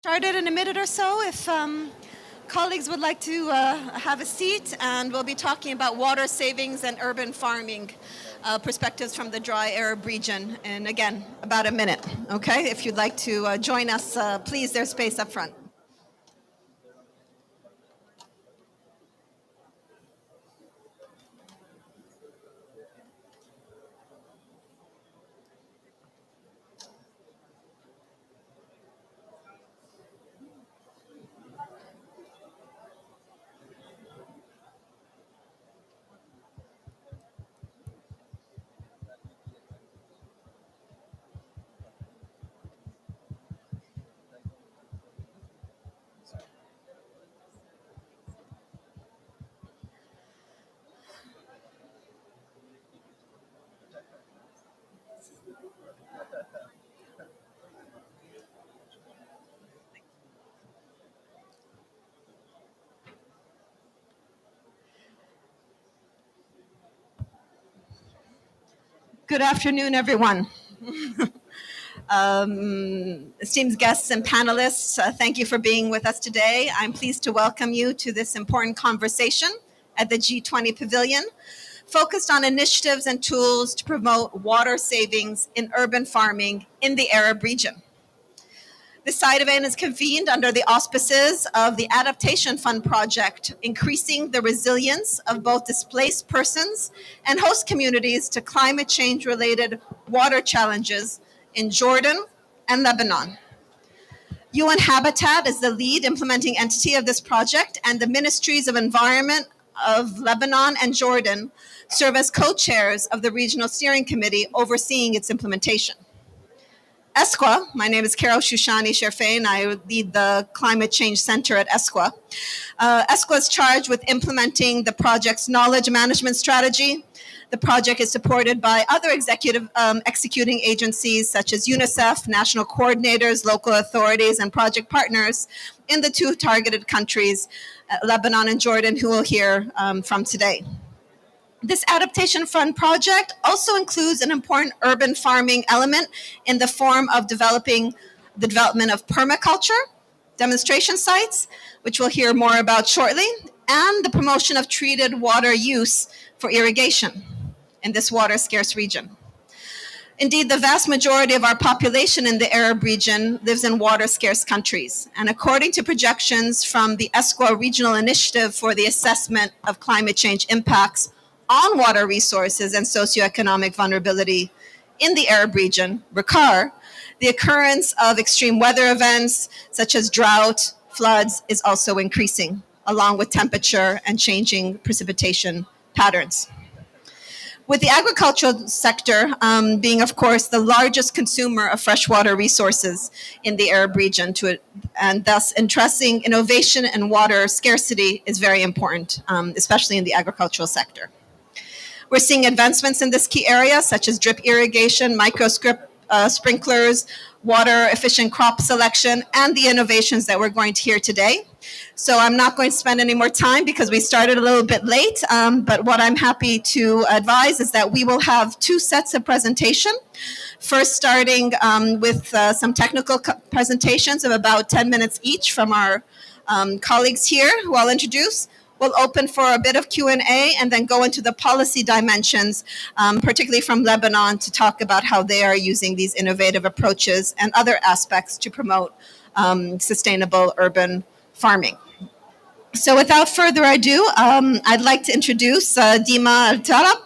Started in a minute or so if colleagues would like to have a seat, and we'll be talking about water savings and urban farming perspectives from the dry Arab region. And again, about a minute, okay? If you'd like to join us, please, there's space up front. Good afternoon, everyone. Esteemed guests and panelists, thank you for being with us today. I'm pleased to welcome you to this important conversation at the G20 Pavilion, focused on initiatives and tools to promote water savings in urban farming in the Arab region. This side event is convened under the auspices of the Adaptation Fund project, increasing the resilience of both displaced persons and host communities to climate change-related water challenges in Jordan and Lebanon. UN Habitat is the lead implementing entity of this project, and the Ministries of Environment of Lebanon and Jordan serve as co-chairs of the Regional Steering Committee overseeing its implementation. ESQA, my name is Carol Shushani Sherfain. I lead the Climate Change Center at ESQA. ESQA is charged with implementing the project's knowledge management strategy. The project is supported by other executing agencies such as UNICEF, national coordinators, local authorities, and project partners in the two targeted countries, Lebanon and Jordan, who we'll hear from today. This Adaptation Fund project also includes an important urban farming element in the form of development of permaculture, demonstration sites, which we'll hear more about shortly, and the promotion of treated water use for irrigation in this water-scarce region. Indeed, the vast majority of our population in the Arab region lives in water-scarce countries. And according to projections from the ESQA Regional Initiative for the Assessment of Climate Change Impacts on Water Resources and Socioeconomic Vulnerability in the Arab region, RICAR, the occurrence of extreme weather events such as drought, floods is also increasing, along with temperature and changing precipitation patterns. With the agricultural sector being, of course, the largest consumer of freshwater resources in the Arab region, and thus addressing innovation and water scarcity is very important, especially in the agricultural sector. We're seeing advancements in this key area, such as drip irrigation, sprinklers, water-efficient crop selection, and the innovations that we're going to hear today. So I'm not going to spend any more time because we started a little bit late, but what I'm happy to advise is that we will have two sets of presentation. First, starting with some technical presentations of about 10 minutes each from our colleagues here, who I'll introduce. We'll open for a bit of Q&A and then go into the policy dimensions, particularly from Lebanon, to talk about how they are using these innovative approaches and other aspects to promote sustainable urban farming. So without further ado, I'd like to introduce Dima Al-Tarab,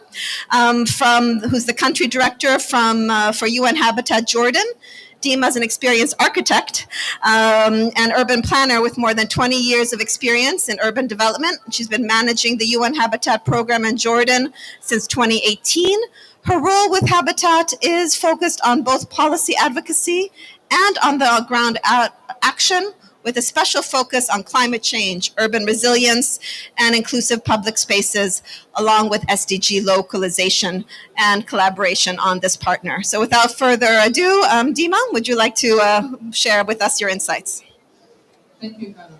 who's the country director for UN Habitat Jordan. Dima is an experienced architect and urban planner with more than 20 years of experience in urban development. She's been managing the UN Habitat program in Jordan since 2018. Her role with Habitat is focused on both policy advocacy and on the ground action, with a special focus on climate change, urban resilience, and inclusive public spaces, along with SDG localization and collaboration on this partner. So without further ado, Dima, would you like to share with us your insights? Thank you, Carol.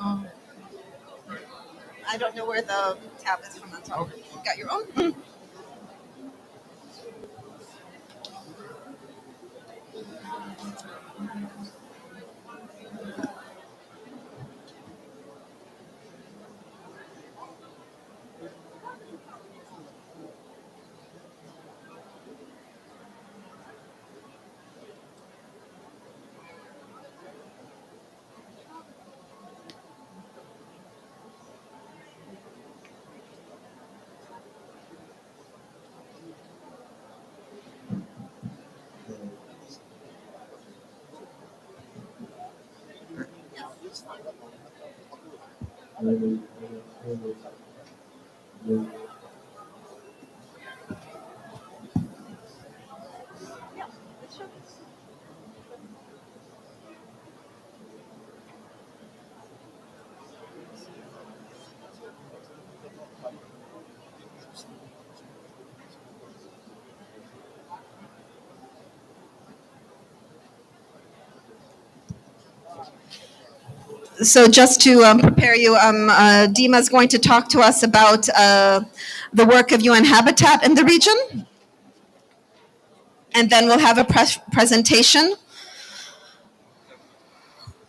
Um, I don't know where the tab is from the top. Got your own? So just to prepare you, Dima is going to talk to us about the work of UN Habitat in the region, and then we'll have a presentation.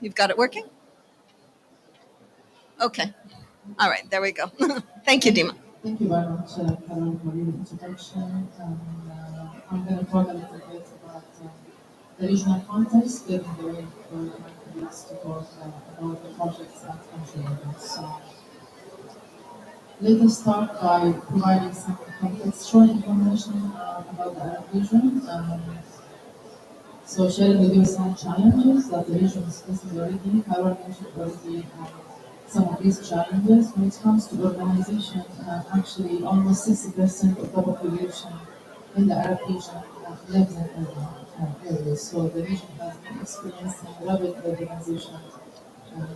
You've got it working? Okay. All right, there we go. Thank you, Dima. Thank you very much, Carol, for your introduction. I'm going to talk a little bit about the regional context, giving the way for my colleagues to talk about the projects at country level. So let us start by providing some contextual information about the Arab region. So sharing with you some challenges that the region is facing already. Carol mentioned already some of these challenges. When it comes to urbanization, actually almost 60% of the population in the Arab region lives in urban areas. So the region has been experiencing rapid urbanization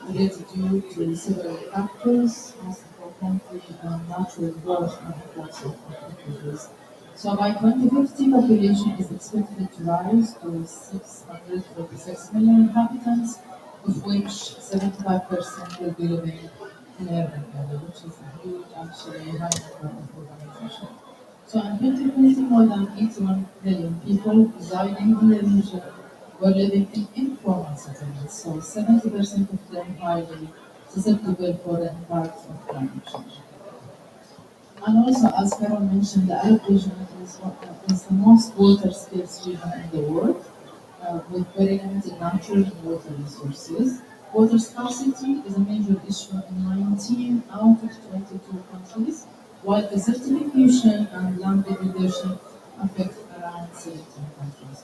related due to several factors, most importantly natural growth and influx of refugees. So by 2050, population is expected to rise to 646 million inhabitants, of which 75% will be living in urban area, which is a huge, actually, high number of urbanization. So in 2020, more than 81 million people residing in the region were living in informal settlements, so 70% of them highly susceptible for the impacts of climate change. And also, as Carol mentioned, the Arab region is the most water scarce region in the world, with very limited natural and water resources. Water scarcity is a major issue in 19 out of 22 countries, while desertification and land degradation affect around 17 countries.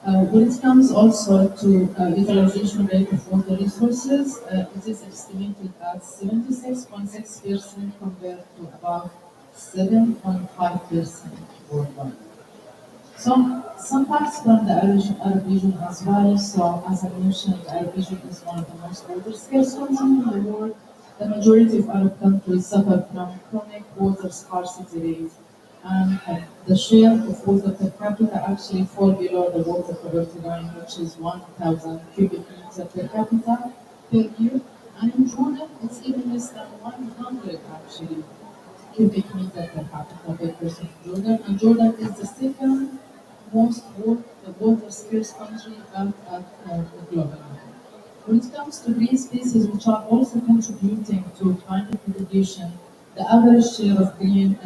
When it comes also to utilization rate of water resources, it is estimated at 76.6% compared to about 7.5% worldwide. Some facts from the Arab region as well. So, as I mentioned, the Arab region is one of the most water scarce countries in the world. The majority of Arab countries suffer from chronic water scarcity rates, and the share of water per capita actually fall below the water poverty line, which is 1,000 cubic meters per capita per year. And in Jordan, it's even less than 100 actually cubic meter per capita per person in Jordan. And Jordan is the second most water scarce country at the global level. When it comes to green spaces, which are also contributing to climate mitigation, the average share of green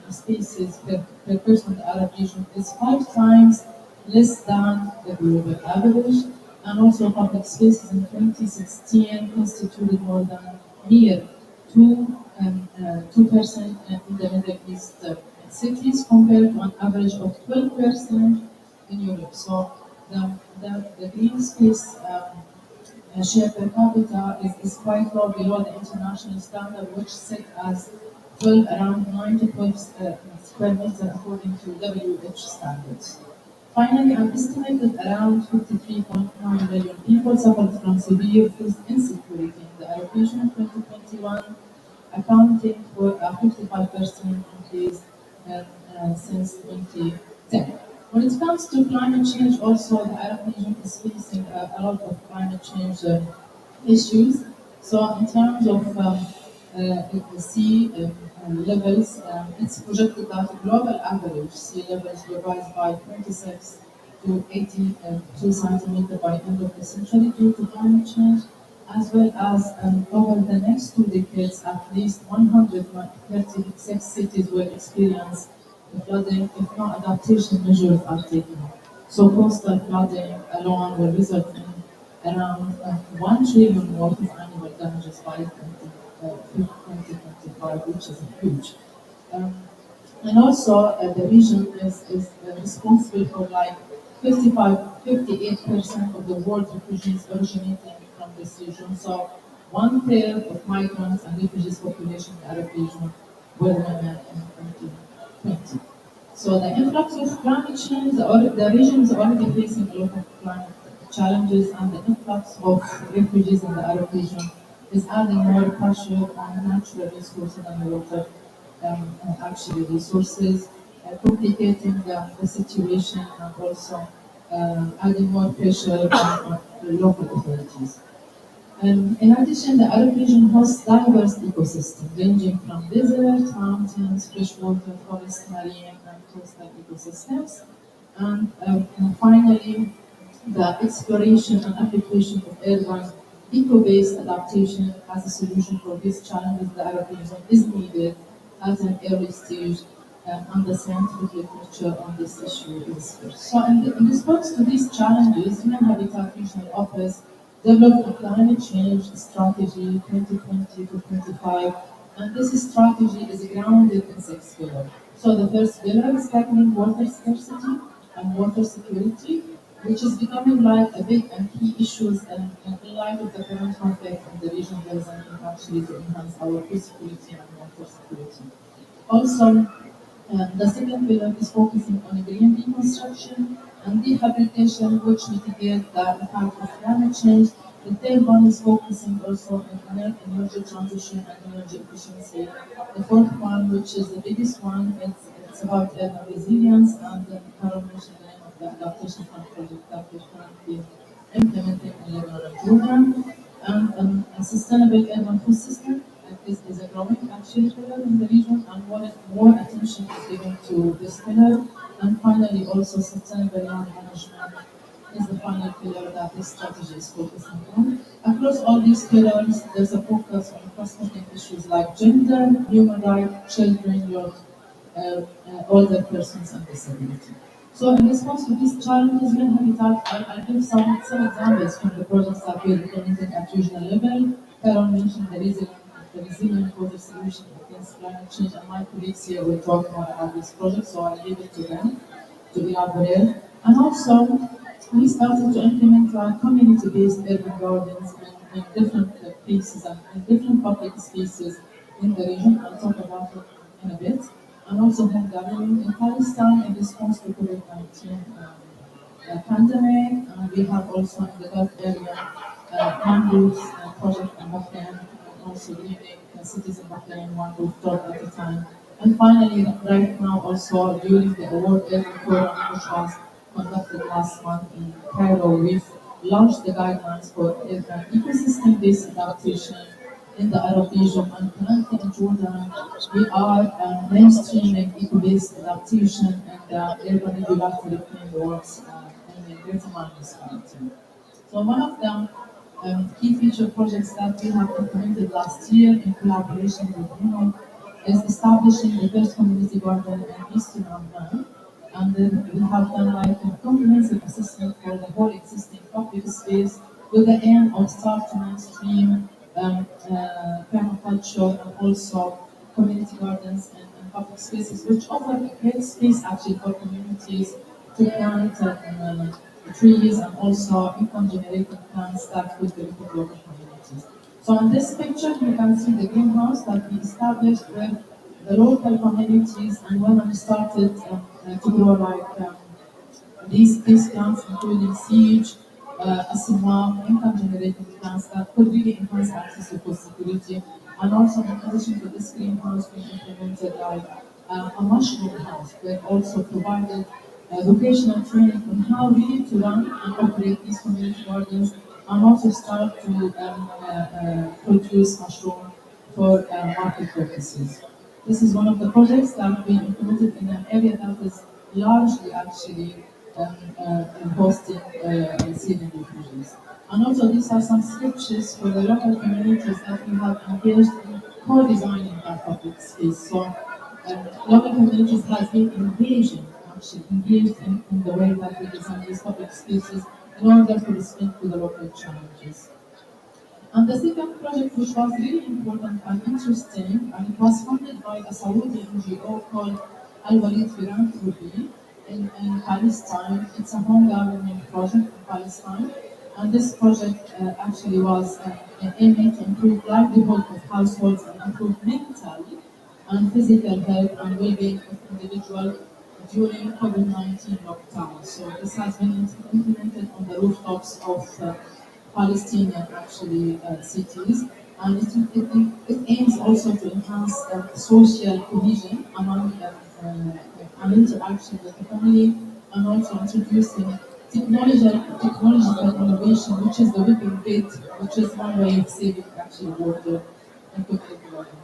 spaces per person in the Arab region is 5 times less than the global average. And also public spaces in 2016 constituted more than near 2% in the Middle East cities compared to an average of 12% in Europe. So the green space share per capita is quite low below the international standard, which set as 12 around 9 to 12 square meters according to WH standards. Finally, an estimated around 53.9 million people suffered from severe food insecurity in the Arab region in 2021, accounting for a 55% increase since 2010. When it comes to climate change, also the Arab region is facing a lot of climate change issues. So in terms of the sea levels, it's projected that the global average sea levels will rise by 26 to 82 centimeters by end of the century due to climate change, as well as over the next 2 decades, at least 136 cities will experience flooding if no adaptation measures are taken. So coastal flooding alone will result in around 1 trillion worth of annual damages by 2025, which is huge. Um, and also, the region is responsible for like 58% of the world refugees originating from this region. So, one third of migrants and refugees population in the Arab region were women in 2020. So the influx of climate change, the region is already facing a lot of climate challenges, and the influx of refugees in the Arab region is adding more pressure on natural resources and water, actually resources, complicating the situation and also adding more pressure on the local authorities. In addition, the Arab region hosts diverse ecosystems ranging from desert, mountains, freshwater, forest, marine, and coastal ecosystems. And finally, the exploration and application of urban eco-based adaptation as a solution for these challenges in the Arab region is needed at an early stage, and the scientific literature on this issue is scarce. So in response to these challenges, Human Habitat Regional Office developed a climate change strategy 2020 to 25, and this strategy is grounded in 6 pillars. So the first pillar is tackling water scarcity and water security, which is becoming like a big and key issues in light of the current conflict in the region representing actually to enhance our food security and water security. Also, the second pillar is focusing on green reconstruction and rehabilitation, which mitigate the impact of climate change. The third one is focusing also on energy transition and energy efficiency. The fourth one, which is the biggest one, it's about urban resilience, and Carol mentioned the name of the Adaptation Fund project that we're currently implementing in Lebanon and Jordan. And a sustainable urban food system is a growing actually pillar in the region, and more attention is given to this pillar. And finally, also sustainable land management is the final pillar that this strategy is focusing on. Across all these pillars, there's a focus on cross-cutting issues like gender, human rights, children, youth, older persons, and disability. So in response to these challenges, Human Habitat, I'll give some examples from the projects that we're implementing at regional level. Carol mentioned the resilient water solution against climate change, and my colleagues here will talk more about this project, so I'll leave it to them to elaborate. And also, we started to implement community-based urban gardens in different places and in different public spaces in the region. I'll talk about it in a bit. And also home gardening in Palestine in response to COVID-19 pandemic. We have also in the Gulf area mangroves project in Bahrain, and also living cities in Bahrain, one rooftop at a time. And finally, right now also during the World Urban Forum, which was conducted last month in Cairo, we've launched the guidelines for urban ecosystem-based adaptation in the Arab region, and currently in Jordan, we are mainstreaming eco-based adaptation in the urban regulatory frameworks in the Greater Municipality. So one of the key feature projects that we have implemented last year in collaboration with UNO is establishing the first community garden in Eastern Amman. And then we have done like a comprehensive assessment for the whole existing public space with the aim of start to mainstream permaculture and also community gardens and public spaces, which offer a great space actually for communities to plant trees and also income-generating plants that will benefit local communities. So in this picture, you can see the greenhouse that we established with the local communities, and when we started to grow like these plants, including siege, asimam, income-generating plants that could really enhance access to food security. And also, in addition to this greenhouse, we implemented like a mushroom house. We also provided vocational training on how really to run and operate these community gardens and also start to produce mushroom for market purposes. This is one of the projects that we implemented in an area that is largely actually hosting Syrian refugees. And also these are some scriptures for the local communities that we have engaged in co-designing our public space. So local communities have been actually engaged in the way that we design these public spaces in order to respond to the local challenges. And the second project, which was really important and interesting, and it was funded by a Saudi NGO called Al-Walid Philanthropy in Palestine. It's a home gardening project in Palestine. And this project actually was aiming to improve livelihood of households and improve mental and physical health and well-being of individuals during COVID-19 lockdown. So this has been implemented on the rooftops of Palestinian actually cities, and it aims also to enhance social cohesion among and interaction with the family, and also introducing technological innovation, which is the whipping bit, which is one way of saving actually water and cooking water.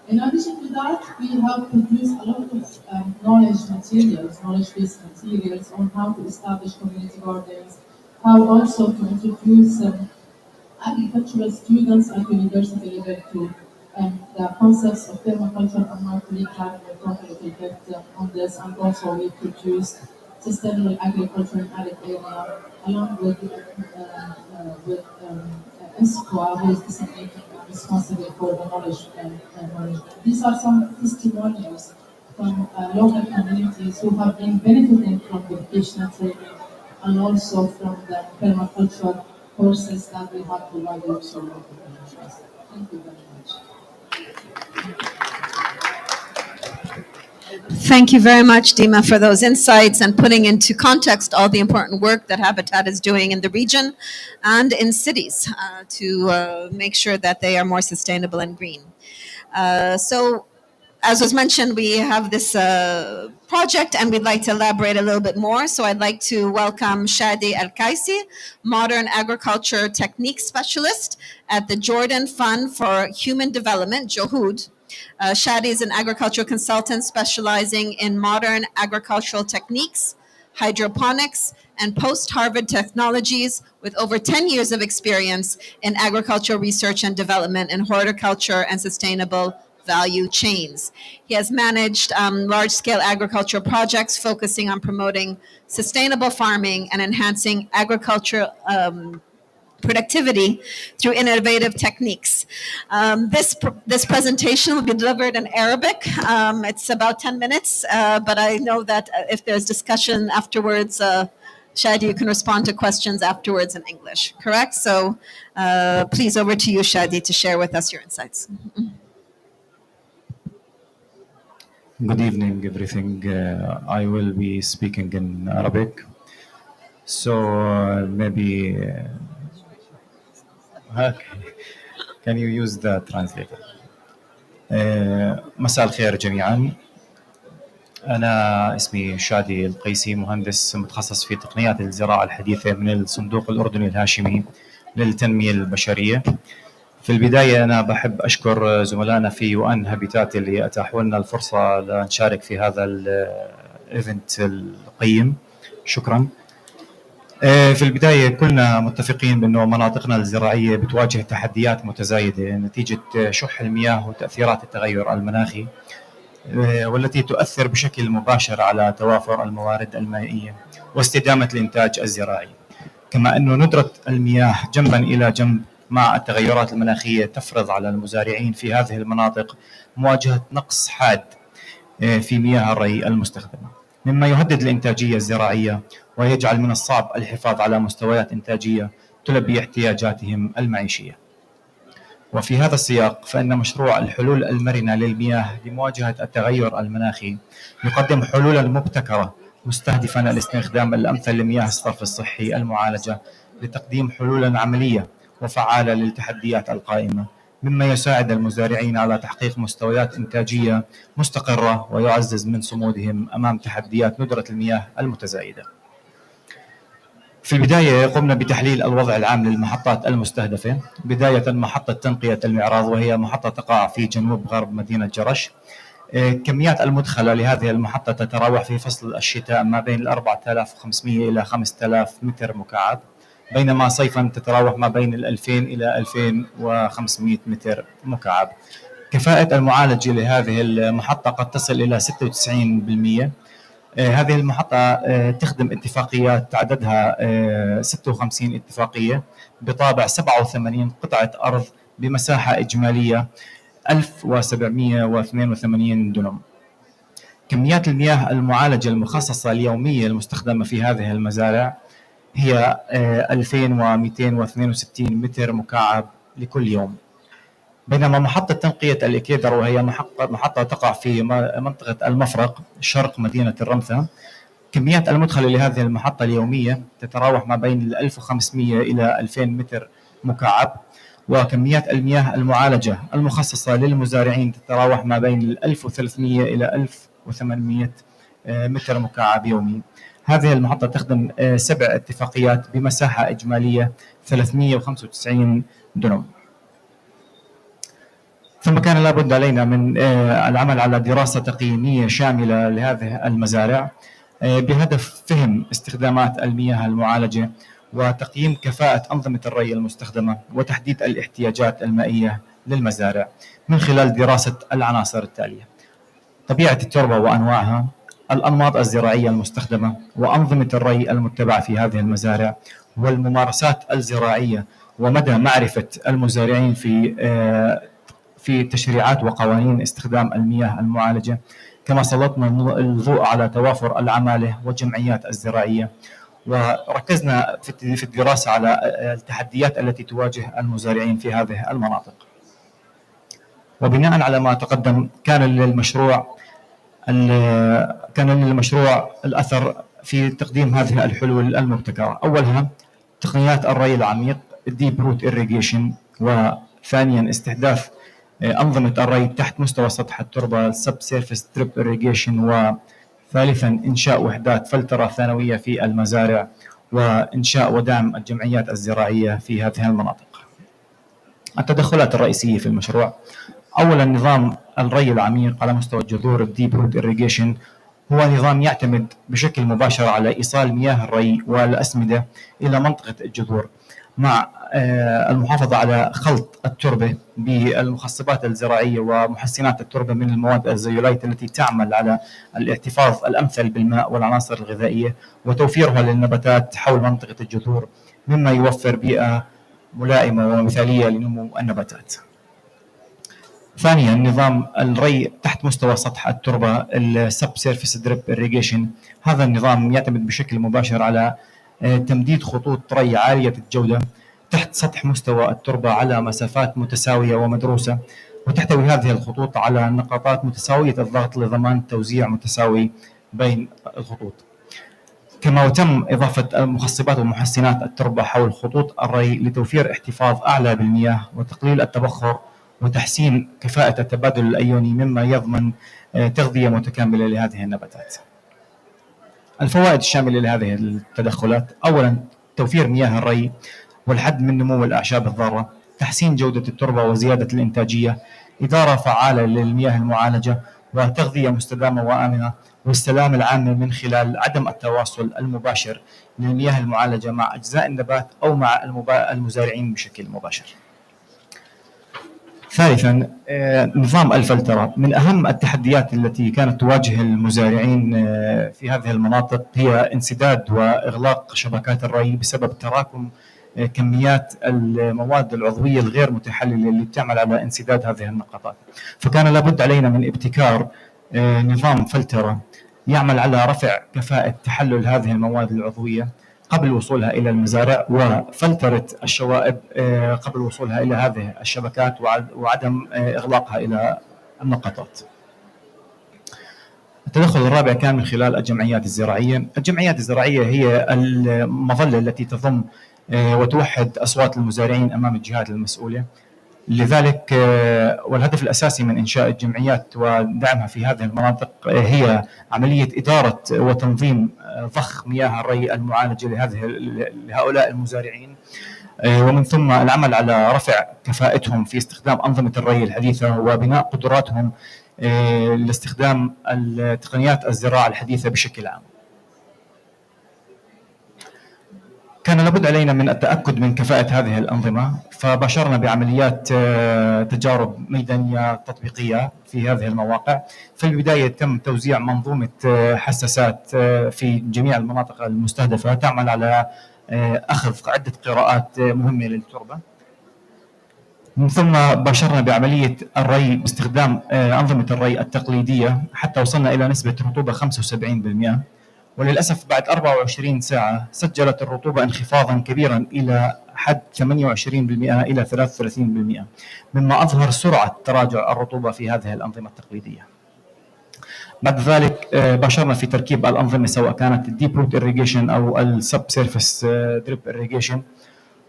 In addition to that, we have produced a lot of knowledge-based materials on how to establish community gardens, how also to introduce agricultural students at university level to the concepts of permaculture, and my colleague Karen will talk a little bit on this, and also we produced sustainable agriculture in arid area along with ESCOA, who is disseminating and responsible for the knowledge management. These are some testimonials from local communities who have been benefiting from the vocational training and also from the permaculture courses that we have provided to local communities. Thank you very much. Thank you very much, Dima, for those insights and putting into context all the important work that Habitat is doing in the region and in cities to make sure that they are more sustainable and green. So, as was mentioned, we have this project and we'd like to elaborate a little bit more. So I'd like to welcome Shadi Al-Kaisi, Modern Agriculture Technique Specialist at the Jordan Fund for Human Development, Johud. Shadi is an agricultural consultant specializing in modern agricultural techniques, hydroponics, and post-Harvard technologies with over 10 years of experience in agricultural research and development in horticulture and sustainable value chains. He has managed large-scale agricultural projects focusing on promoting sustainable farming and enhancing agricultural productivity through innovative techniques. This presentation will be delivered in Arabic. It's about 10 minutes, but I know that if there's discussion afterwards, Shadi, you can respond to questions afterwards in English, correct? So please, over to you, Shadi, to share with us your insights. Good evening, everything. I will be speaking in Arabic. So maybe, can you use the translator? مساء الخير جميعا. أنا اسمي شادي القيسي، مهندس متخصص في تقنيات الزراعة الحديثة من الصندوق الأردني الهاشمي للتنمية البشرية. في البداية أنا بحب أشكر زملائنا في UN هابيتات اللي أتاحوا لنا الفرصة لنشارك في هذا الإيفنت القيم. شكرا. في البداية كلنا متفقين بأنه مناطقنا الزراعية بتواجه تحديات متزايدة نتيجة شح المياه وتأثيرات التغير المناخي، والتي تؤثر بشكل مباشر على توافر الموارد المائية واستدامة الإنتاج الزراعي. كما أنه ندرة المياه جنبا إلى جنب مع التغيرات المناخية تفرض على المزارعين في هذه المناطق مواجهة نقص حاد في مياه الري المستخدمة، مما يهدد الإنتاجية الزراعية ويجعل من الصعب الحفاظ على مستويات إنتاجية تلبي احتياجاتهم المعيشية. وفي هذا السياق فإن مشروع الحلول المرنة للمياه لمواجهة التغير المناخي يقدم حلولا مبتكرة مستهدفا الاستخدام الأمثل لمياه الصرف الصحي المعالجة لتقديم حلولا عملية وفعالة للتحديات القائمة، مما يساعد المزارعين على تحقيق مستويات إنتاجية مستقرة ويعزز من صمودهم أمام تحديات ندرة المياه المتزايدة. في البداية قمنا بتحليل الوضع العام للمحطات المستهدفة، بداية محطة تنقية المعراض وهي محطة تقع في جنوب غرب مدينة جرش. كميات المدخلة لهذه المحطة تتراوح في فصل الشتاء ما بين 4500 إلى 5000 متر مكعب، بينما صيفا تتراوح ما بين 2000 إلى 2500 متر مكعب. كفاءة المعالجة لهذه المحطة قد تصل إلى 96%. هذه المحطة تخدم اتفاقيات عددها 56 اتفاقية بطابع 87 قطعة أرض بمساحة إجمالية 1782 دنم. كميات المياه المعالجة المخصصة اليومية المستخدمة في هذه المزارع هي 2262 متر مكعب لكل يوم. بينما محطة تنقية الإكيدر وهي محطة تقع في منطقة المفرق شرق مدينة الرمثة، كميات المدخل لهذه المحطة اليومية تتراوح ما بين 1500 إلى 2000 متر مكعب، وكميات المياه المعالجة المخصصة للمزارعين تتراوح ما بين 1300 إلى 1800 متر مكعب يومي. هذه المحطة تخدم 7 اتفاقيات بمساحة إجمالية 395 دنم. ثم كان لابد علينا من العمل على دراسة تقييمية شاملة لهذه المزارع بهدف فهم استخدامات المياه المعالجة وتقييم كفاءة أنظمة الري المستخدمة وتحديد الاحتياجات المائية للمزارع من خلال دراسة العناصر التالية: طبيعة التربة وأنواعها، الأنماط الزراعية المستخدمة، وأنظمة الري المتبعة في هذه المزارع، والممارسات الزراعية ومدى معرفة المزارعين في تشريعات وقوانين استخدام المياه المعالجة. كما سلطنا الضوء على توافر العمالة والجمعيات الزراعية، وركزنا في الدراسة على التحديات التي تواجه المزارعين في هذه المناطق. وبناء على ما تقدم كان للمشروع الأثر في تقديم هذه الحلول المبتكرة. أولها تقنيات الري العميق deep root irrigation، وثانيا استحداث أنظمة الري تحت مستوى سطح التربة subsurface drip irrigation، وثالثا إنشاء وحدات فلترة ثانوية في المزارع، وإنشاء ودعم الجمعيات الزراعية في هذه المناطق. التدخلات الرئيسية في المشروع: أولا نظام الري العميق على مستوى الجذور deep root irrigation هو نظام يعتمد بشكل مباشر على إيصال مياه الري والأسمدة إلى منطقة الجذور، مع المحافظة على خلط التربة بالمخصبات الزراعية ومحسنات التربة من المواد الزيولايت التي تعمل على الاحتفاظ الأمثل بالماء والعناصر الغذائية وتوفيرها للنباتات حول منطقة الجذور، مما يوفر بيئة ملائمة ومثالية لنمو النباتات. ثانيا نظام الري تحت مستوى سطح التربة subsurface drip irrigation. هذا النظام يعتمد بشكل مباشر على تمديد خطوط ري عالية الجودة تحت سطح مستوى التربة على مسافات متساوية ومدروسة، وتحتوي هذه الخطوط على نقاطات متساوية الضغط لضمان توزيع متساوي بين الخطوط. كما تم إضافة مخصبات ومحسنات التربة حول خطوط الري لتوفير احتفاظ أعلى بالمياه وتقليل التبخر وتحسين كفاءة التبادل الأيوني، مما يضمن تغذية متكاملة لهذه النباتات. الفوائد الشاملة لهذه التدخلات: أولا توفير مياه الري والحد من نمو الأعشاب الضارة، تحسين جودة التربة وزيادة الإنتاجية، إدارة فعالة للمياه المعالجة، وتغذية مستدامة وآمنة، والسلامة العامة من خلال عدم التواصل المباشر للمياه المعالجة مع أجزاء النبات أو مع المزارعين بشكل مباشر. ثالثا نظام الفلترة. من أهم التحديات التي كانت تواجه المزارعين في هذه المناطق هي انسداد وإغلاق شبكات الري بسبب تراكم كميات المواد العضوية الغير متحللة اللي بتعمل على انسداد هذه النقاطات. فكان لابد علينا من ابتكار نظام فلترة يعمل على رفع كفاءة تحلل هذه المواد العضوية قبل وصولها إلى المزارع، وفلترة الشوائب قبل وصولها إلى هذه الشبكات، وعدم إغلاقها إلى النقاطات. التدخل الرابع كان من خلال الجمعيات الزراعية. الجمعيات الزراعية هي المظلة التي تضم وتوحد أصوات المزارعين أمام الجهات المسؤولة. لذلك والهدف الأساسي من إنشاء الجمعيات ودعمها في هذه المناطق هي عملية إدارة وتنظيم ضخ مياه الري المعالجة لهؤلاء المزارعين، ومن ثم العمل على رفع كفاءتهم في استخدام أنظمة الري الحديثة وبناء قدراتهم لاستخدام التقنيات الزراعة الحديثة بشكل عام. كان لابد علينا من التأكد من كفاءة هذه الأنظمة، فباشرنا بعمليات تجارب ميدانية تطبيقية في هذه المواقع. في البداية تم توزيع منظومة حساسات في جميع المناطق المستهدفة تعمل على أخذ عدة قراءات مهمة للتربة. من ثم باشرنا بعملية الري باستخدام أنظمة الري التقليدية حتى وصلنا إلى نسبة رطوبة 75%، وللأسف بعد 24 ساعة سجلت الرطوبة انخفاضا كبيرا إلى حد 28% إلى 33%، مما أظهر سرعة تراجع الرطوبة في هذه الأنظمة التقليدية. بعد ذلك باشرنا في تركيب الأنظمة سواء كانت الديب روت إريجيشن أو السب سيرفيس دريب إريجيشن،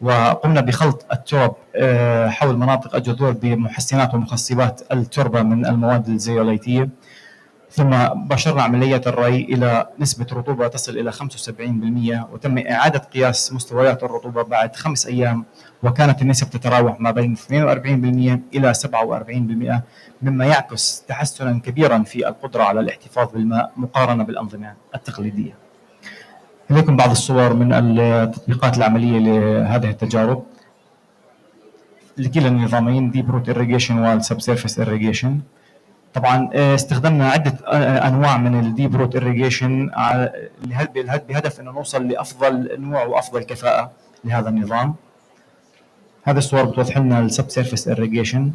وقمنا بخلط الترب حول مناطق الجذور بمحسنات ومخصبات التربة من المواد الزيوليتية. ثم باشرنا عملية الري إلى نسبة رطوبة تصل إلى 75%، وتم إعادة قياس مستويات الرطوبة بعد 5 أيام، وكانت النسب تتراوح ما بين 42% إلى 47%، مما يعكس تحسنا كبيرا في القدرة على الاحتفاظ بالماء مقارنة بالأنظمة التقليدية. إليكم بعض الصور من التطبيقات العملية لهذه التجارب لكلا النظامين ديب روت إريجيشن والسب سيرفيس إريجيشن. طبعا استخدمنا عدة أنواع من الديب روت إريجيشن بهدف أن نوصل لأفضل نوع وأفضل كفاءة لهذا النظام. هذه الصور بتوضح لنا السب سيرفيس إريجيشن.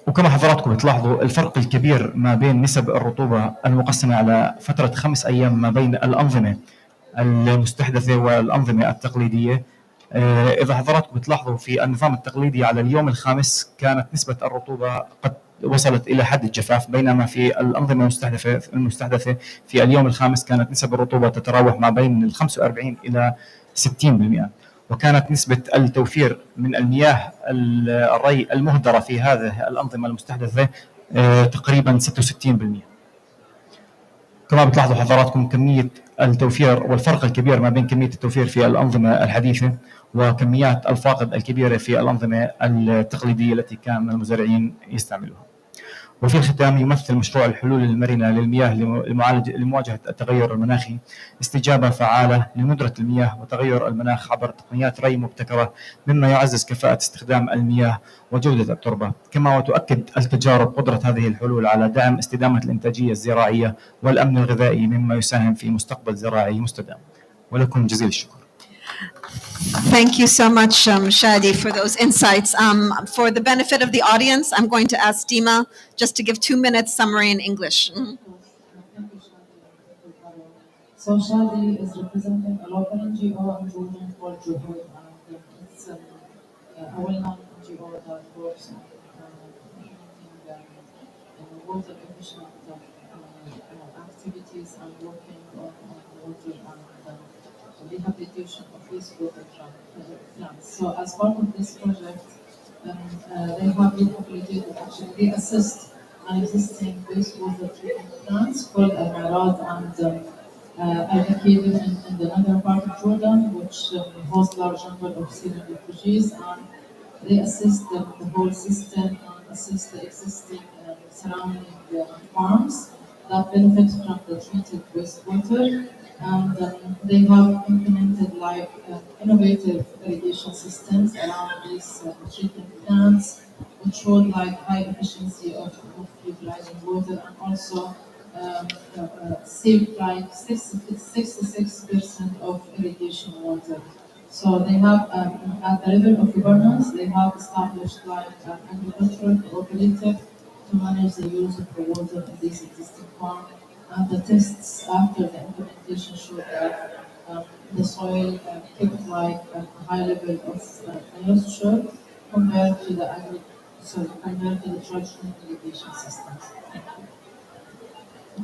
وكما حضراتكم بتلاحظوا الفرق الكبير ما بين نسب الرطوبة المقسمة على فترة 5 أيام ما بين الأنظمة المستحدثة والأنظمة التقليدية. إذا حضراتكم بتلاحظوا في النظام التقليدي على اليوم الخامس كانت نسبة الرطوبة قد وصلت إلى حد الجفاف، بينما في الأنظمة المستحدثة في اليوم الخامس كانت نسب الرطوبة تتراوح ما بين 45 إلى 60%، وكانت نسبة التوفير من المياه الري المهدرة في هذه الأنظمة المستحدثة تقريبا 66%. كما بتلاحظوا حضراتكم كمية التوفير والفرق الكبير ما بين كمية التوفير في الأنظمة الحديثة وكميات الفاقد الكبيرة في الأنظمة التقليدية التي كان المزارعين يستعملوها. وفي الختام يمثل مشروع الحلول المرنة للمياه لمواجهة التغير المناخي استجابة فعالة لندرة المياه وتغير المناخ عبر تقنيات ري مبتكرة، مما يعزز كفاءة استخدام المياه وجودة التربة. كما وتؤكد التجارب قدرة هذه الحلول على دعم استدامة الإنتاجية الزراعية والأمن الغذائي، مما يساهم في مستقبل زراعي مستدام. ولكم جزيل الشكر. Thank you so much, Shadi, for those insights. For the benefit of the audience, I'm going to ask Dima just to give 2 minutes summary in English. Thank you, Shadi. So Shadi is representing a local NGO in Jordan called Juhud, and it's a well-known NGO that works on water efficient activities and working on water and rehabilitation of wastewater plants. So as part of this project, they have rehabilitated, actually they assist an existing wastewater treatment plants called Al-Marad and are located in the northern part of Jordan, which hosts large number of Syrian refugees, and they assist the whole system and assist the existing surrounding farms that benefit from the treated wastewater. And they have implemented like innovative irrigation systems around these treatment plants, which showed like high efficiency of utilizing water and also saved like 66% of irrigation water. So they have, at the level of governance, they have established like an agricultural cooperative to manage the use of the water in these existing farms. And the tests after the implementation showed that the soil kept like a high level of moisture compared to the traditional irrigation systems.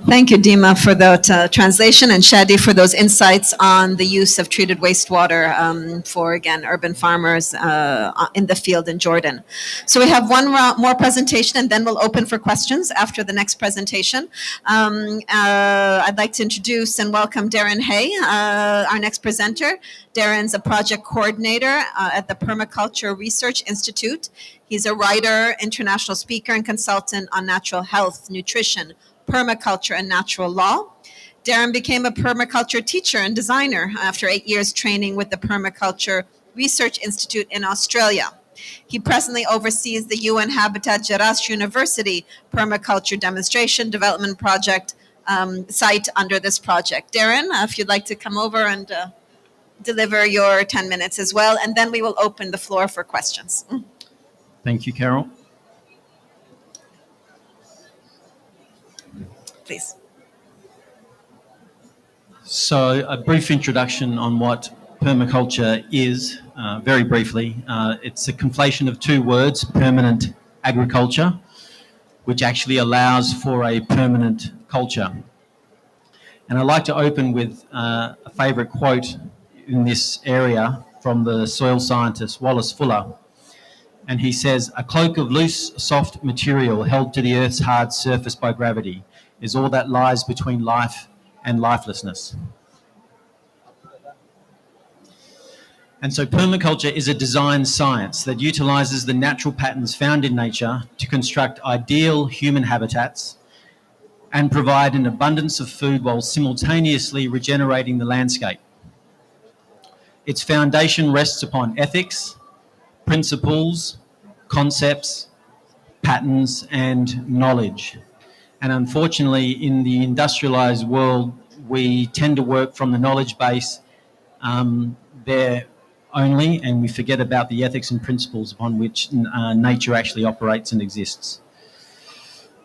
Thank you, Dima, for that translation, and Shadi for those insights on the use of treated wastewater for, again, urban farmers in the field in Jordan. So we have one more presentation, and then we'll open for questions after the next presentation. I'd like to introduce and welcome Darren Hay, our next presenter. Darren's a project coordinator at the Permaculture Research Institute. He's a writer, international speaker, and consultant on natural health, nutrition, permaculture, and natural law. Darren became a permaculture teacher and designer after 8 years training with the Permaculture Research Institute in Australia. He presently oversees the UN Habitat Geras University Permaculture Demonstration Development Project site under this project. Darren, if you'd like to come over and deliver your 10 minutes as well, and then we will open the floor for questions. Thank you, Carol. Please. So a brief introduction on what permaculture is, very briefly. It's a conflation of two words, permanent agriculture, which actually allows for a permanent culture. And I'd like to open with a favourite quote in this area from the soil scientist Wallace Fuller. And he says, "A cloak of loose, soft material held to the Earth's hard surface by gravity is all that lies between life and lifelessness." And so permaculture is a design science that utilises the natural patterns found in nature to construct ideal human habitats and provide an abundance of food while simultaneously regenerating the landscape. Its foundation rests upon ethics, principles, concepts, patterns, and knowledge. And unfortunately, in the industrialised world, we tend to work from the knowledge base there only, and we forget about the ethics and principles upon which nature actually operates and exists.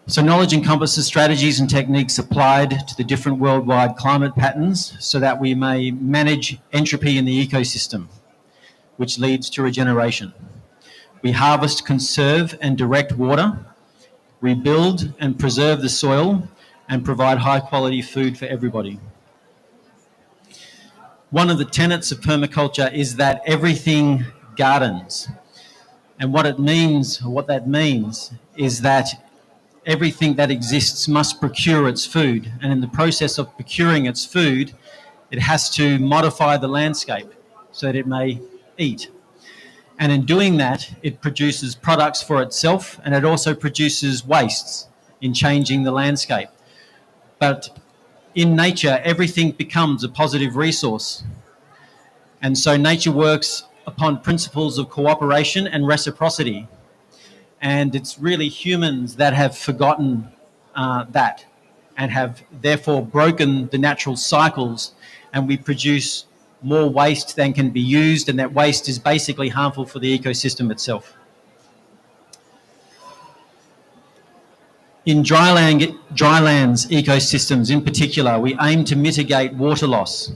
So knowledge encompasses strategies and techniques applied to the different worldwide climate patterns so that we may manage entropy in the ecosystem, which leads to regeneration. We harvest, conserve, and direct water, rebuild and preserve the soil, and provide high-quality food for everybody. One of the tenets of permaculture is that everything gardens. And what that means is that everything that exists must procure its food. And in the process of procuring its food, it has to modify the landscape so that it may eat. And in doing that, it produces products for itself, and it also produces wastes in changing the landscape. But in nature, everything becomes a positive resource. And so nature works upon principles of cooperation and reciprocity. And it's really humans that have forgotten that and have therefore broken the natural cycles, and we produce more waste than can be used, and that waste is basically harmful for the ecosystem itself. In drylands ecosystems in particular, we aim to mitigate water loss.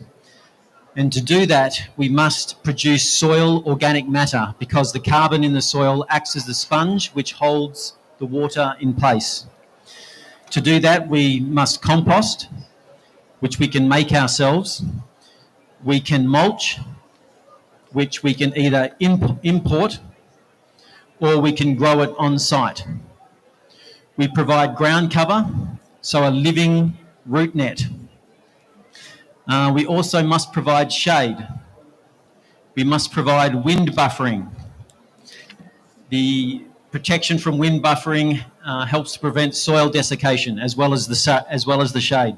And to do that, we must produce soil organic matter because the carbon in the soil acts as the sponge which holds the water in place. To do that, we must compost, which we can make ourselves. We can mulch, which we can either import or we can grow it on site. We provide ground cover, so a living root net. We also must provide shade. We must provide wind buffering. The protection from wind buffering helps to prevent soil desiccation as well as the shade.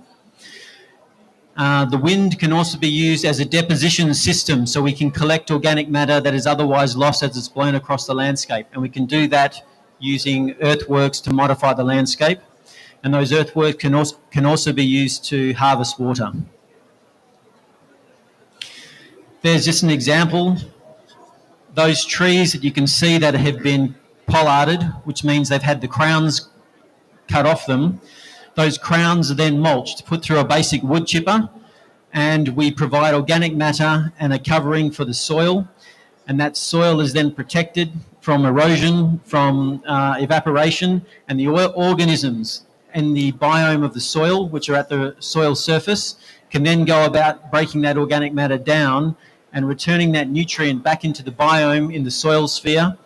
The wind can also be used as a deposition system, so we can collect organic matter that is otherwise lost as it's blown across the landscape. And we can do that using earthworks to modify the landscape. And those earthworks can also be used to harvest water. There's just an example. Those trees that you can see that have been pollarded, which means they've had the crowns cut off them. Those crowns are then mulched, put through a basic wood chipper, and we provide organic matter and a covering for the soil. And that soil is then protected from erosion, from evaporation, and the organisms in the biome of the soil, which are at the soil surface, can then go about breaking that organic matter down and returning that nutrient back into the biome in the soil sphere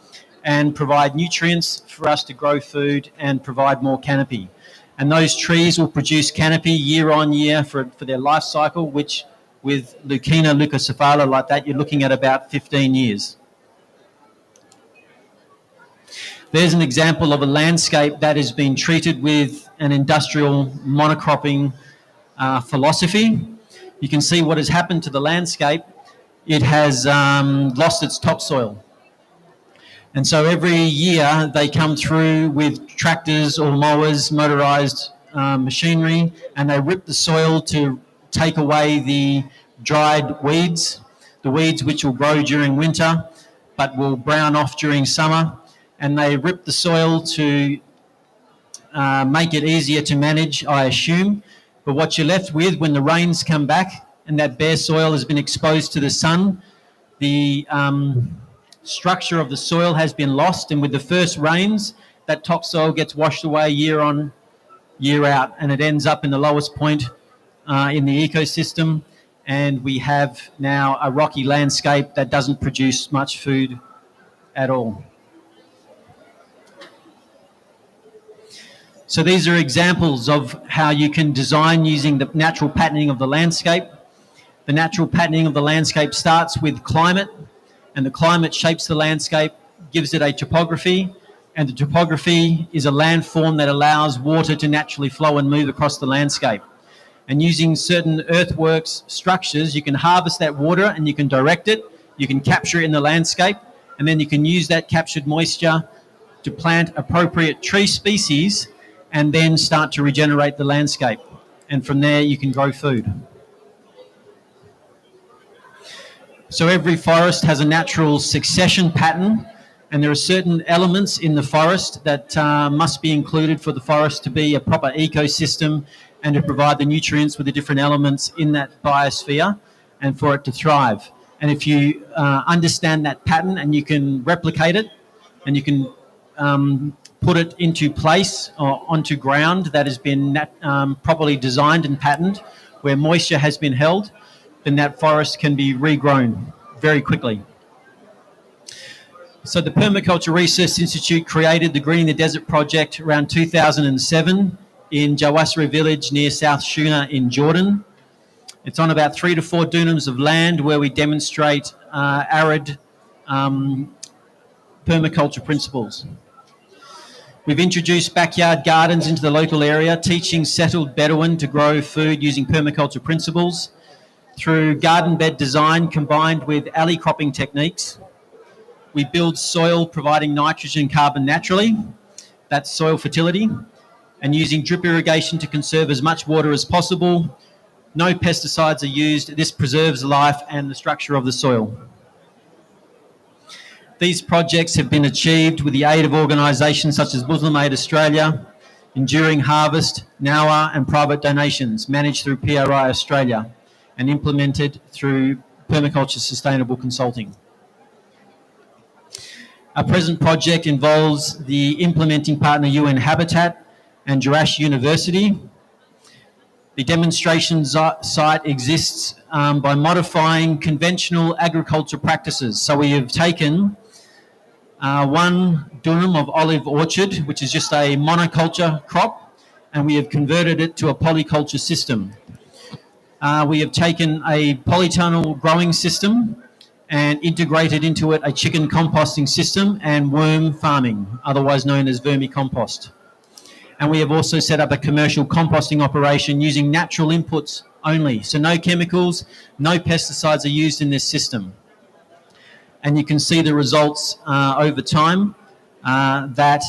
and provide nutrients for us to grow food and provide more canopy. And those trees will produce canopy year on year for their life cycle, which with Lucina leucocephala like that, you're looking at about 15 years. There's an example of a landscape that has been treated with an industrial monocropping philosophy. You can see what has happened to the landscape. It has lost its topsoil. And so every year they come through with tractors or mowers, motorised machinery, and they rip the soil to take away the dried weeds, the weeds which will grow during winter but will brown off during summer. And they rip the soil to make it easier to manage, I assume. But what you're left with when the rains come back and that bare soil has been exposed to the sun, the structure of the soil has been lost, and with the first rains, that topsoil gets washed away year on, year out, and it ends up in the lowest point in the ecosystem, and we have now a rocky landscape that doesn't produce much food at all. So these are examples of how you can design using the natural patterning of the landscape. The natural patterning of the landscape starts with climate, and the climate shapes the landscape, gives it a topography, and the topography is a landform that allows water to naturally flow and move across the landscape. And using certain earthworks structures, you can harvest that water and you can direct it, you can capture it in the landscape, and then you can use that captured moisture to plant appropriate tree species and then start to regenerate the landscape. And from there you can grow food. So every forest has a natural succession pattern, and there are certain elements in the forest that must be included for the forest to be a proper ecosystem and to provide the nutrients with the different elements in that biosphere and for it to thrive. And if you understand that pattern and you can replicate it and you can put it into place or onto ground that has been properly designed and patterned, where moisture has been held, then that forest can be regrown very quickly. So the Permaculture Research Institute created the Greening the Desert project around 2007 in Jawasri village near South Shuna in Jordan. It's on about 3 to 4 dunums of land where we demonstrate arid permaculture principles. We've introduced backyard gardens into the local area, teaching settled Bedouin to grow food using permaculture principles through garden bed design combined with alley cropping techniques. We build soil providing nitrogen and carbon naturally, that's soil fertility, and using drip irrigation to conserve as much water as possible. No pesticides are used. This preserves life and the structure of the soil. These projects have been achieved with the aid of organisations such as Muslim Aid Australia, Enduring Harvest, NAWA, and private donations managed through PRI Australia and implemented through Permaculture Sustainable Consulting. Our present project involves the implementing partner UN Habitat and Jurash University. The demonstration site exists by modifying conventional agriculture practices. So we have taken 1 dunum of olive orchard, which is just a monoculture crop, and we have converted it to a polyculture system. We have taken a polytunnel growing system and integrated into it a chicken composting system and worm farming, otherwise known as vermicompost. And we have also set up a commercial composting operation using natural inputs only. So no chemicals, no pesticides are used in this system. And you can see the results over time that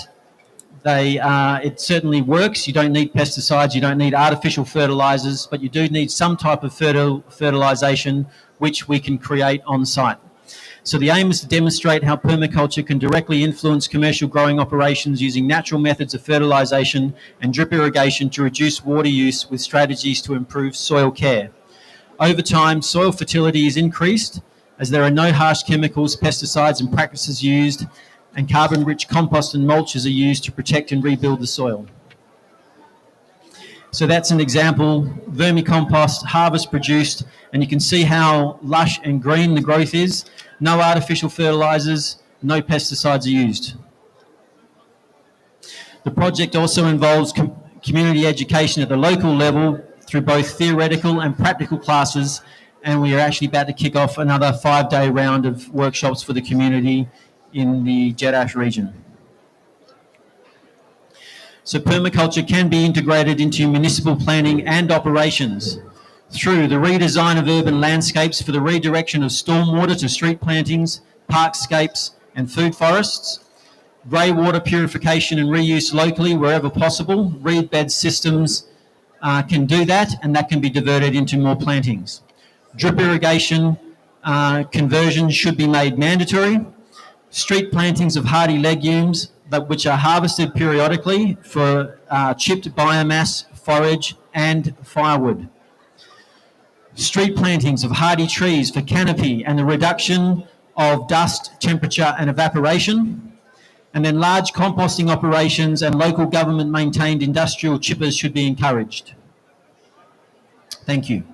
it certainly works. You don't need pesticides, you don't need artificial fertilizers, but you do need some type of fertilization which we can create on site. So the aim is to demonstrate how permaculture can directly influence commercial growing operations using natural methods of fertilization and drip irrigation to reduce water use with strategies to improve soil care. Over time, soil fertility is increased as there are no harsh chemicals, pesticides and practices used, and carbon-rich compost and mulches are used to protect and rebuild the soil. So that's an example, vermicompost, harvest produced, and you can see how lush and green the growth is. No artificial fertilisers, no pesticides are used. The project also involves community education at the local level through both theoretical and practical classes, and we are actually about to kick off another 5-day round of workshops for the community in the Jeddah region. So permaculture can be integrated into municipal planning and operations through the redesign of urban landscapes for the redirection of stormwater to street plantings, parkscapes and food forests, grey water purification and reuse locally wherever possible. Reed bed systems can do that, and that can be diverted into more plantings. Drip irrigation conversions should be made mandatory. Street plantings of hardy legumes which are harvested periodically for chipped biomass, forage and firewood. Street plantings of hardy trees for canopy and the reduction of dust, temperature and evaporation. And then large composting operations and local government maintained industrial chippers should be encouraged. Thank you.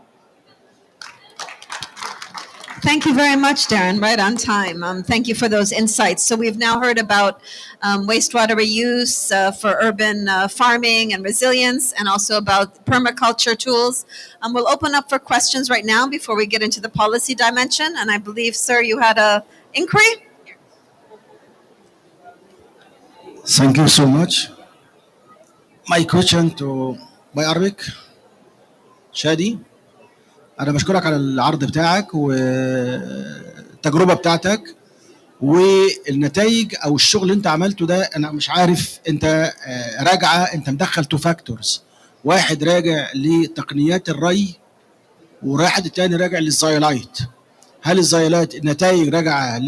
Thank you very much, Darren. Right on time. Thank you for those insights. So we've now heard about wastewater reuse for urban farming and resilience, and also about permaculture tools. We'll open up for questions right now before we get into the policy dimension. And I believe, sir, you had an inquiry? Thank you so much. My question to my Arabic, شادي. أنا بشكرك على العرض بتاعك والتجربة بتاعتك والنتائج أو الشغل اللي أنت عملته ده. أنا مش عارف أنت راجعة، أنت مدخل تو فاكتورز، واحد راجع لتقنيات الري وواحد التاني راجع للزايلايت. هل الزايلايت النتائج راجعة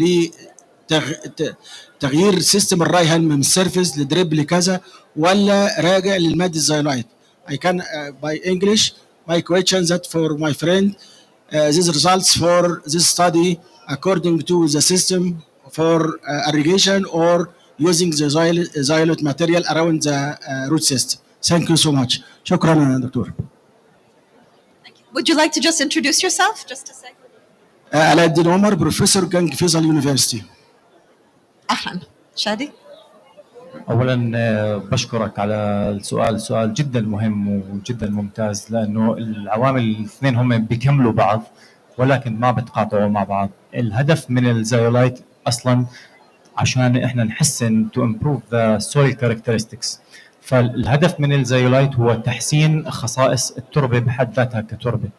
لتغيير سيستم الري، هل من سيرفيس لدريب لكذا، ولا راجع للمادة الزايلايت؟ I can by English. My question that for my friend, these results for this study according to the system for irrigation or using the xylite material around the root system. Thank you so much. شكرا يا دكتور. Would you like to just introduce yourself, just a second? علاء الدين عمر، بروفيسور جنج فيصل يونيفرسيتي. أهلا. شادي. اولا بشكرك على السؤال جدا مهم وجدا ممتاز، لانه العوامل الاثنين هم بيكملوا بعض ولكن ما بتقاطعوا مع بعض. الهدف من الزايولايت اصلا عشان احنا نحسن to improve the soil characteristics. فالهدف من الزايولايت هو تحسين خصائص التربه بحد ذاتها كتربه.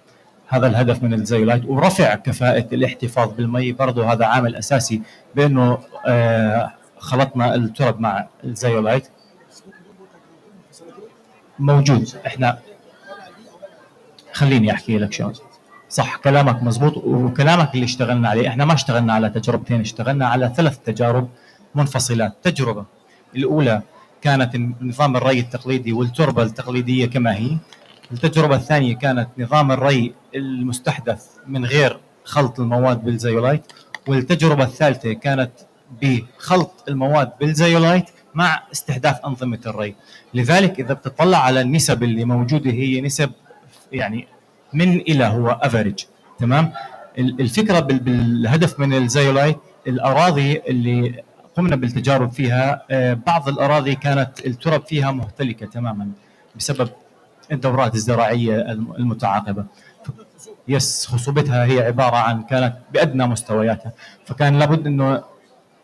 هذا الهدف من الزايولايت، ورفع كفاءه الاحتفاظ بالمي برضه هذا عامل اساسي، بانه خلطنا الترب مع الزايولايت موجود. احنا خليني احكي لك شلون. صح كلامك مزبوط، وكلامك اللي اشتغلنا عليه، احنا ما اشتغلنا على تجربتين، اشتغلنا على 3 تجارب منفصلات. التجربة الأولى كانت نظام الري التقليدي والتربة التقليدية كما هي. التجربة الثانية كانت نظام الري المستحدث من غير خلط المواد بالزايولايت. والتجربة الثالثة كانت بخلط المواد بالزايولايت مع استحداث أنظمة الري. لذلك إذا بتطلع على النسب اللي موجودة هي نسب يعني من إلى، هو أفريج. تمام. الفكرة بالهدف من الزايولايت، الأراضي اللي قمنا بالتجارب فيها بعض الأراضي كانت الترب فيها مهتلكة تماما بسبب الدورات الزراعية المتعاقبة. خصوبتها هي عبارة عن كانت بأدنى مستوياتها، فكان لابد أنه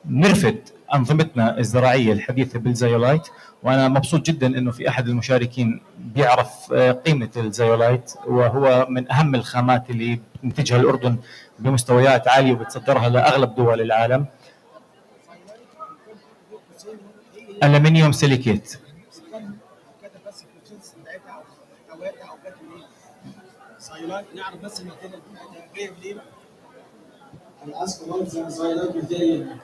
نرفد أنظمتنا الزراعية الحديثة بالزايولايت. وأنا مبسوط جدا أنه في أحد المشاركين بيعرف قيمة الزايولايت، وهو من أهم الخامات اللي بتنتجها الأردن بمستويات عالية وبتصدرها لأغلب دول العالم. ألمنيوم سيليكيت. نعرف بس الماتيريال جايه منين. انا اسف والله الزايلات ماتيريال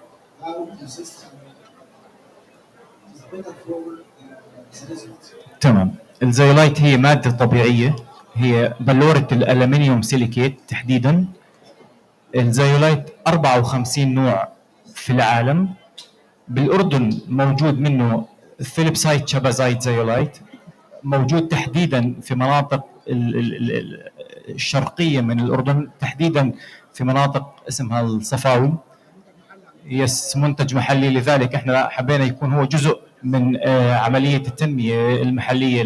او سيستم. تمام. الزايولايت هي مادة طبيعية، هي بلورة الألمنيوم سيليكيت تحديدا. الزايولايت 54 نوع في العالم. بالأردن موجود منه الفيليبسايت شابازايت زايولايت، موجود تحديدا في مناطق الشرقيه من الاردن، تحديدا في مناطق اسمها الصفاوي. يس، منتج محلي، لذلك احنا حبينا يكون هو جزء من عمليه التنميه المحليه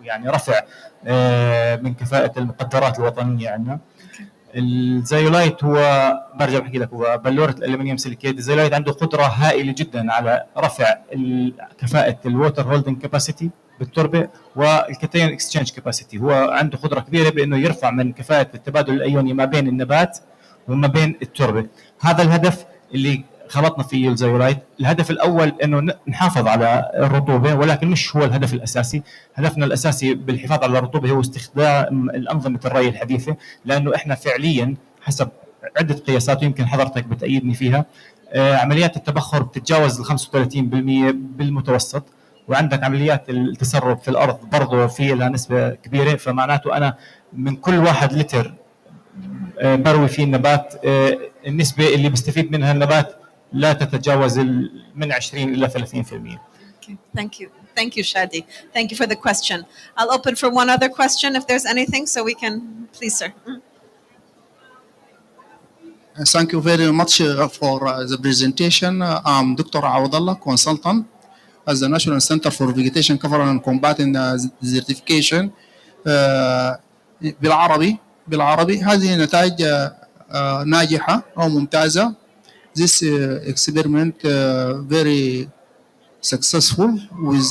يعني رفع من كفاءه المقدرات الوطنيه عندنا. الزيولايت هو برجع بحكي لك هو بلوره الالمنيوم سيليكيت. الزيولايت عنده قدره هائله جدا على رفع كفاءه الووتر هولدنج كاباسيتي بالتربه والكاتيون اكسشينج كاباسيتي. هو عنده قدره كبيره بانه يرفع من كفاءه التبادل الايوني ما بين النبات وما بين التربه. هذا الهدف اللي خلطنا فيه الزيولايت. الهدف الاول انه نحافظ على الرطوبه، ولكن مش هو الهدف الاساسي. هدفنا الاساسي بالحفاظ على الرطوبه هو استخدام الانظمه الري الحديثه، لانه احنا فعليا حسب عده قياسات ويمكن حضرتك بتأيدني فيها عمليات التبخر بتتجاوز ال 35% بالمتوسط، وعندك عمليات التسرب في الارض برضه في لها نسبه كبيره. فمعناته انا من كل 1 لتر بروي فيه النبات النسبه اللي بيستفيد منها النبات لا تتجاوز من 20 إلى 30%. Thank you. Thank you, Shadi. Thank you for the question. I'll open for one other question if there's anything, so we can, please, sir. Thank you very much for the presentation. I'm Dr. Awadallah, consultant at the National Center for Vegetation Cover and Combating Desertification. بالعربي هذه نتائج ناجحة أو ممتازة. This experiment very successful with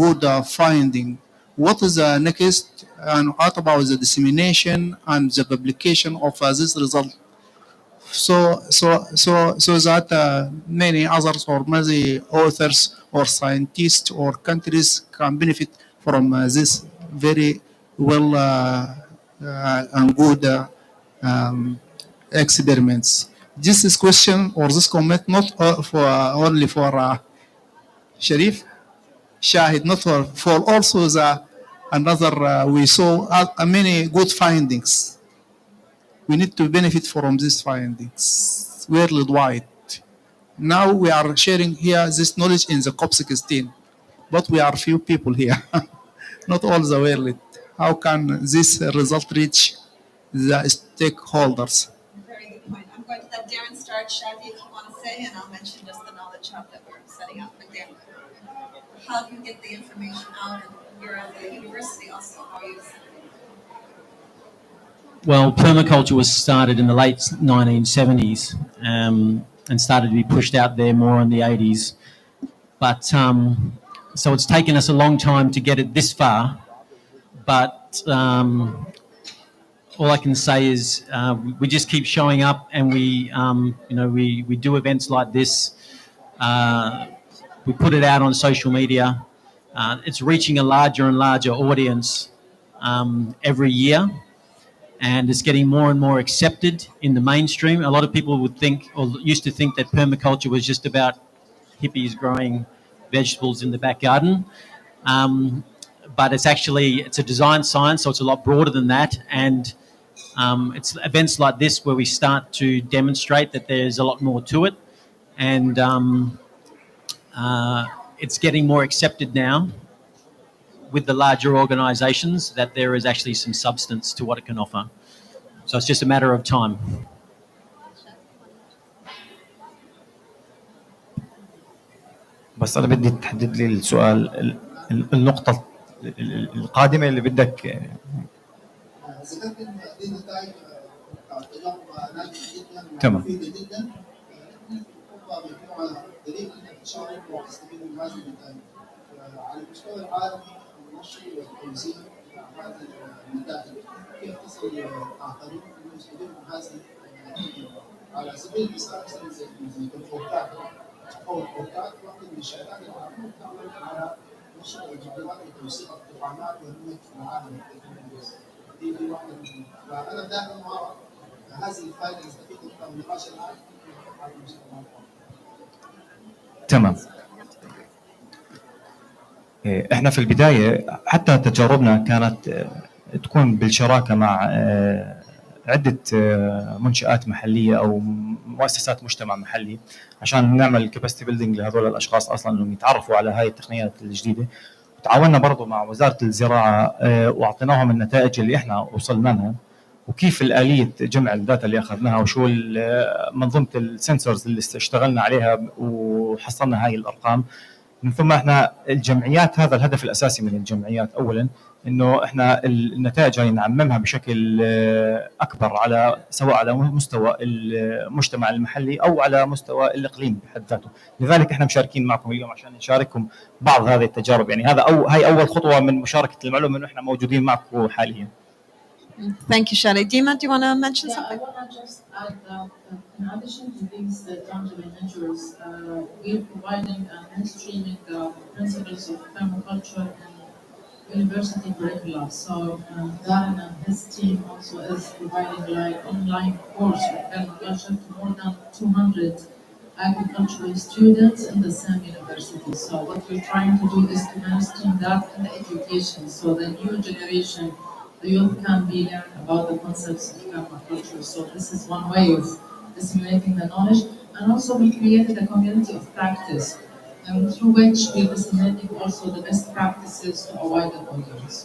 good finding. What is the next, and what about the dissemination and the publication of this result? So that many others or many authors or scientists or countries can benefit from this very well and good experiments. This is question or this comment not for only for Sharif, Shahid, not for also the another we saw many good findings. We need to benefit from these findings worldwide. Now we are sharing here this knowledge in the COP16, but we are few people here, not all the world. How can this result reach the stakeholders? Very good point. I'm going to let Darren start. Shadi, if you want to say, and I'll mention just the knowledge hub that we're setting up. But Darren, how do you get the information out? And you're at the university also. How are you? Well, permaculture was started in the late 1970s and started to be pushed out there more in the 80s. But so it's taken us a long time to get it this far. But all I can say is we just keep showing up, and we do events like this. We put it out on social media. It's reaching a larger and larger audience every year, and it's getting more and more accepted in the mainstream. A lot of people would think, or used to think, that permaculture was just about hippies growing vegetables in the back garden. But it's a design science, so it's a lot broader than that. And it's events like this where we start to demonstrate that there's a lot more to it. And it's getting more accepted now with the larger organisations that there is actually some substance to what it can offer. So it's just a matter of time. بس أنا بدي تحدد لي السؤال النقطة القادمة اللي بدك. تمام. على المستوى العالمي المنشئ والتوزيع هذه النتائج كيف تصل للآخرين أن يستفيدوا من هذه النتائج. على سبيل المثال مثلا زي البورتات أو البورتات واحدة من الشركات العالمية تعمل على نشر الجديرات وتوزيع الطعامات والنت في العالم. دي واحدة منهم. فأنا دائما أرى هذه الفائدة نستفيد منها من النقاش الآن على المستوى العالمي. تمام. احنا في البدايه حتى تجاربنا كانت تكون بالشراكه مع عده منشآت محليه او مؤسسات مجتمع محلي عشان نعمل كاباسيتي بيلدينج لهذول الاشخاص اصلا انهم يتعرفوا على هاي التقنيات الجديده تعاوننا برضو مع وزارة الزراعة واعطيناهم النتائج اللي احنا وصلنا لها وكيف الآلية جمع الداتا اللي اخذناها وشو منظومة السنسورز اللي اشتغلنا عليها وحصلنا هاي الارقام. من ثم احنا الجمعيات، هذا الهدف الاساسي من الجمعيات اولا، انه احنا النتائج هاي نعممها بشكل اكبر على سواء على مستوى المجتمع المحلي او على مستوى الاقليم بحد ذاته. لذلك احنا مشاركين معكم اليوم عشان نشارككم بعض هذه التجارب. يعني هاي اول خطوه من مشاركه المعلومه انه احنا موجودين معكم حاليا. Thank you, Shadi. Dima, do you want to mention Yeah, I something? want to just add that in addition to these tangible measures, we're providing and mainstreaming the principles of permaculture in university curricula. So Darren and his team also is providing like online course of permaculture to more than 200 agricultural students in the same university. So what we're trying to do is to mainstream that in the education, so the new generation, the youth can be learning about the concepts of permaculture. So this is one way of disseminating the knowledge. And also we created a community of practice through which we're disseminating also the best practices to a wider audience.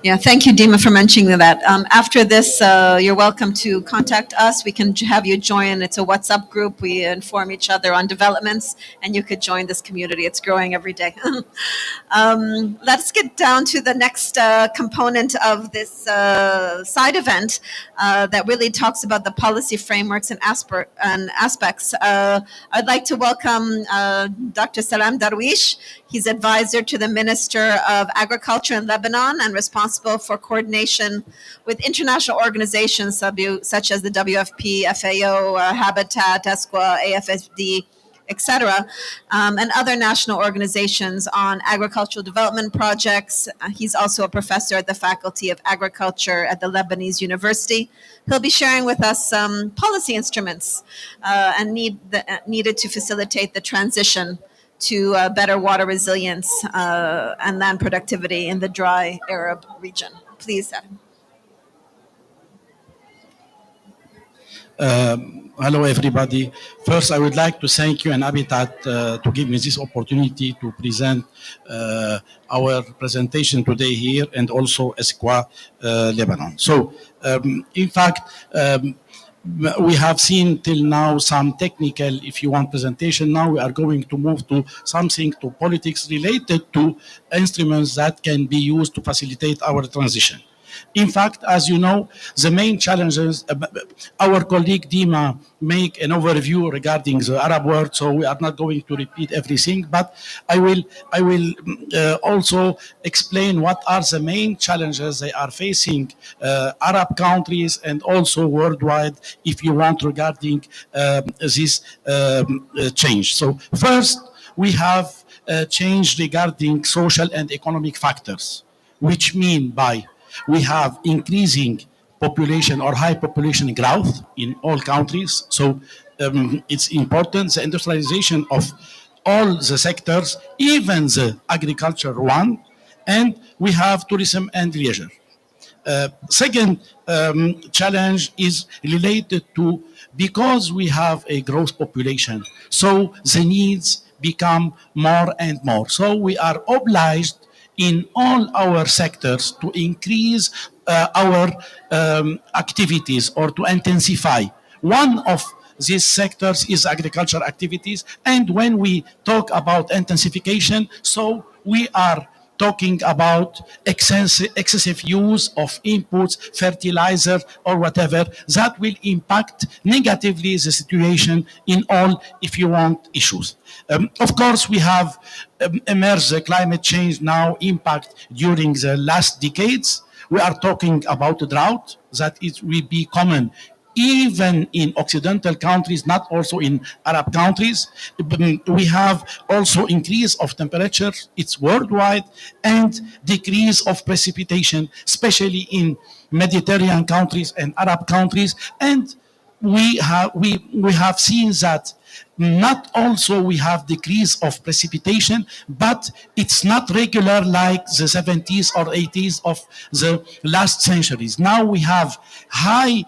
Yeah, thank you, Dima, for mentioning that. After this, you're welcome to contact us. We can have you join. It's a WhatsApp group. We inform each other on developments, and you could join this community. It's growing every day. Let's get down to the next component of this side event that really talks about the policy frameworks and aspects. I'd like to welcome Dr. Salam Darwish. He's advisor to the Minister of Agriculture in Lebanon and responsible for coordination with international organizations such as the WFP, FAO, Habitat, ESQA, AFSD, etc., and other national organizations on agricultural development projects. He's also a professor at the Faculty of Agriculture at the Lebanese University. He'll be sharing with us some policy instruments and needed to facilitate the transition to better water resilience and land productivity in the dry Arab region. Please, Adam. Hello, everybody. First, I would like to thank you and Habitat to give me this opportunity to present our presentation today here and also ESQA Lebanon. So, in fact, we have seen till now some technical, if you want, presentation. Now we are going to move to something to politics related to instruments that can be used to facilitate our transition. In fact, as you know, the main challenges, our colleague Dima make an overview regarding the Arab world, so we are not going to repeat everything, but I will also explain what are the main challenges they are facing Arab countries and also worldwide, if you want, regarding this change. So first, we have change regarding social and economic factors, which mean by we have increasing population or high population growth in all countries. So it's important, the industrialization of all the sectors, even the agriculture one, and we have tourism and leisure. Second challenge is related to, because we have a growth population, so the needs become more and more. So we are obliged in all our sectors to increase our activities or to intensify. One of these sectors is agriculture activities, and when we talk about intensification, so we are talking about excessive use of inputs, fertilizer, or whatever, that will impact negatively the situation in all, if you want, issues. Of course, we have emerged the climate change now impact during the last decades. We are talking about a drought that will be common even in Occidental countries, not also in Arab countries. We have also increase of temperature, it's worldwide, and decrease of precipitation, especially in Mediterranean countries and Arab countries. And we have seen that not also we have decrease of precipitation, but it's not regular like the 70s or 80s of the last centuries. Now we have high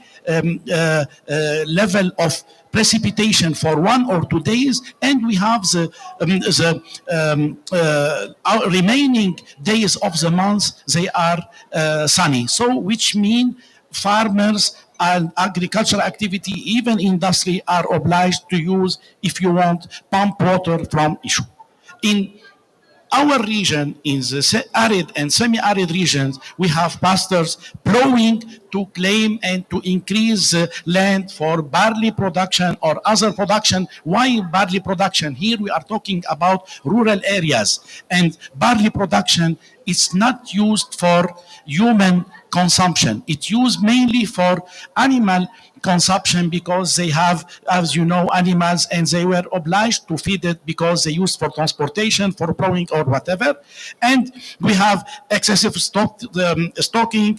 level of precipitation for 1 or 2 days, and we have the our remaining days of the month, they are sunny. So which mean farmers and agricultural activity, even industry, are obliged to use, if you want, pump water from issue. In our region, in the arid and semi-arid regions, we have pastors plowing to claim and to increase land for barley production or other production. Why barley production? Here we are talking about rural areas, and barley production is not used for human consumption. It's used mainly for animal consumption because they have, as you know, animals, and they were obliged to feed it because they used for transportation, for plowing or whatever. And we have excessive stocking,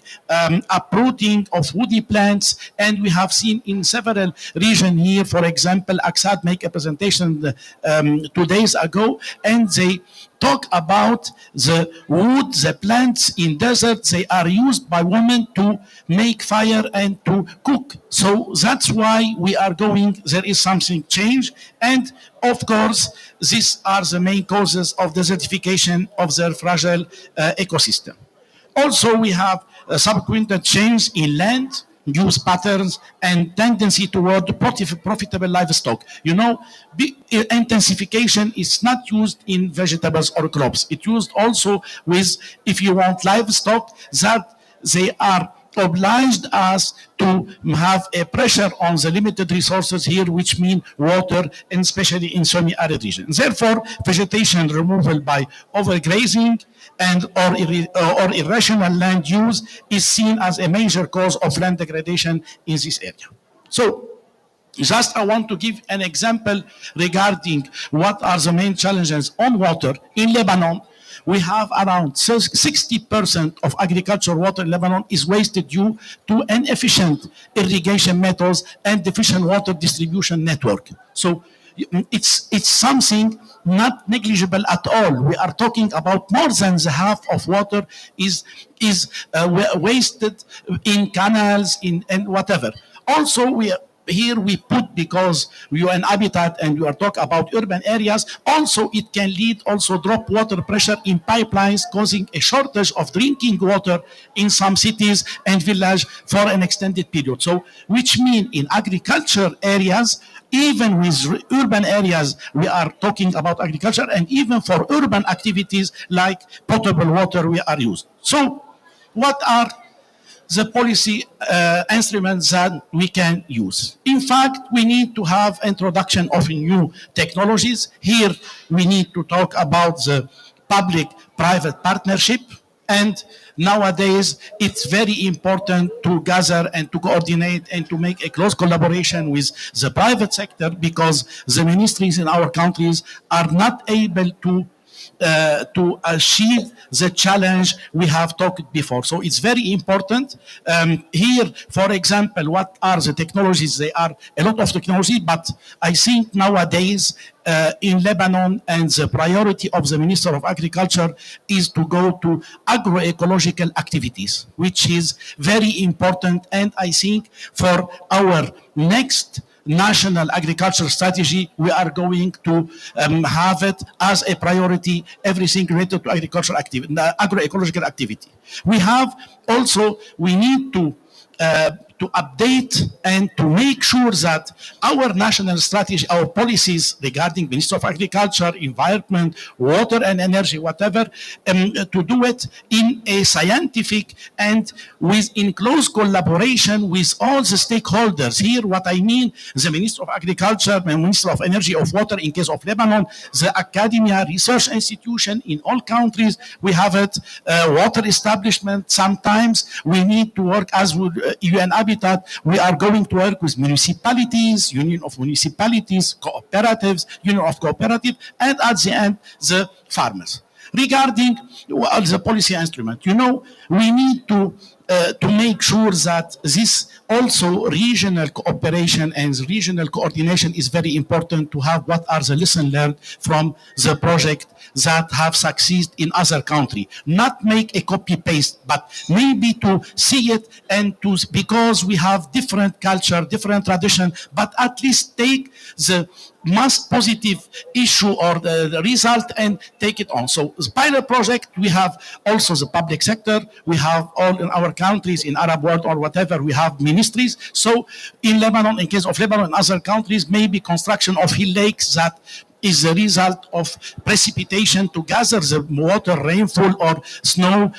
uprooting of woody plants, and we have seen in several regions here, for example, Aksad make a presentation 2 days ago, and they talk about the wood, the plants in desert, they are used by women to make fire and to cook. So that's why we are going, there is something change. And of course, these are the main causes of desertification of their fragile ecosystem. Also, we have a subsequent change in land use patterns and tendency toward profitable livestock. You know, intensification is not used in vegetables or crops. It's used also with, if you want, livestock, that they are obliged us to have a pressure on the limited resources here, which mean water, and especially in semi-arid regions. Therefore, vegetation removal by overgrazing and or irrational land use is seen as a major cause of land degradation in this area. So, just I want to give an example regarding what are the main challenges on water. In Lebanon, we have around 60% of agricultural water in Lebanon is wasted due to inefficient irrigation methods and deficient water distribution network. So it's something not negligible at all. We are talking about more than the half of water is wasted in canals, and whatever. Also, here we put, because we are in habitat and we are talking about urban areas, also it can lead also drop water pressure in pipelines, causing a shortage of drinking water in some cities and villages for an extended period. So, which mean in agriculture areas, even with urban areas, we are talking about agriculture, and even for urban activities like potable water we are used. So, what are the policy instruments that we can use? In fact, we need to have introduction of new technologies. Here, we need to talk about the public-private partnership. And nowadays, it's very important to gather and to coordinate and to make a close collaboration with the private sector, because the ministries in our countries are not able to achieve the challenge we have talked before. So it's very important. Here, for example, what are the technologies? There are a lot of technology, but I think nowadays in Lebanon, and the priority of the Minister of Agriculture is to go to agroecological activities, which is very important. And I think for our next national agriculture strategy, we are going to have it as a priority, everything related to agricultural activity, agroecological activity. We have also, we need to update and to make sure that our national strategy, our policies regarding Ministry of Agriculture, Environment, Water and Energy, whatever, to do it in a scientific and in close collaboration with all the stakeholders. Here, what I mean, the Minister of Agriculture, the Minister of Energy, of Water in case of Lebanon, the academia, research institution in all countries, we have it, water establishment. Sometimes we need to work as with UN Habitat, we are going to work with municipalities, Union of Municipalities, cooperatives, Union of Cooperative, and at the end, the farmers. Regarding the policy instrument, you know, we need to to make sure that this also regional cooperation and regional coordination is very important to have what are the lessons learned from the project that have succeeded in other country. Not make a copy paste, but maybe to see it and to, because we have different culture, different tradition, but at least take the most positive issue or the result and take it on. So the pilot project, we have also the public sector, we have all in our countries in Arab world or whatever, we have ministries. So in Lebanon, in case of Lebanon and other countries, maybe construction of hill lakes that is the result of precipitation to gather the water, rainfall or snow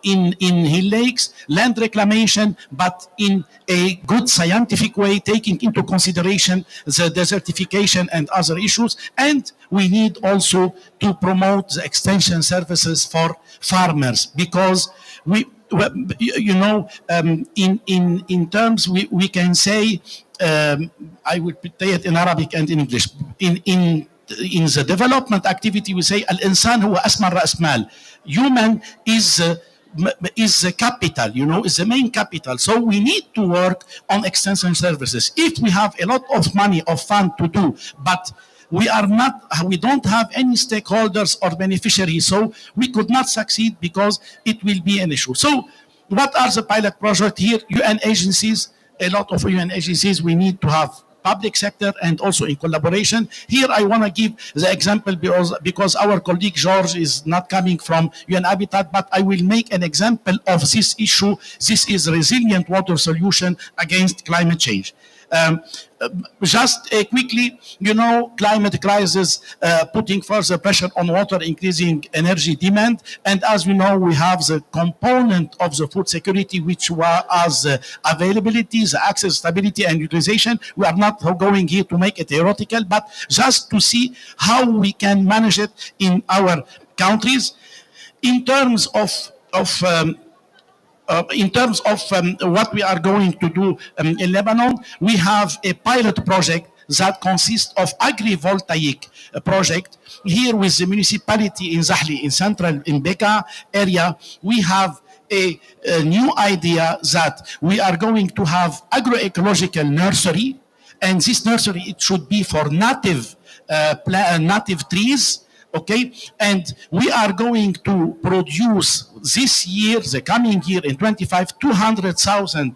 in hill lakes, land reclamation, but in a good scientific way, taking into consideration the desertification and other issues. And we need also to promote the extension services for farmers, because in terms we can say, I would say it in Arabic and in English. In the development activity, we say al-insan huwa asma ra's mal. Human is the capital, is the main capital. So we need to work on extension services. If we have a lot of money of fund to do, but we don't have any stakeholders or beneficiaries, so we could not succeed because it will be an issue. So what are the pilot projects here? UN agencies, a lot of UN agencies, we need to have public sector and also in collaboration. Here I want to give the example because our colleague George is not coming from UN Habitat, but I will make an example of this issue. This is resilient water solution against climate change. Just quickly, climate crisis putting further pressure on water, increasing energy demand. And as we know, we have the component of the food security, which was availability, the access, stability, and utilization. We are not going here to make it theoretical, but just to see how we can manage it in our countries. In terms of what we are going to do in Lebanon, we have a pilot project that consists of agrivoltaic project. Here with the municipality in Zahli, in central, in Bekaa area, we have a new idea that we are going to have agroecological nursery, and this nursery, it should be for native trees. Okay, and we are going to produce this year, the coming year in 25, 200,000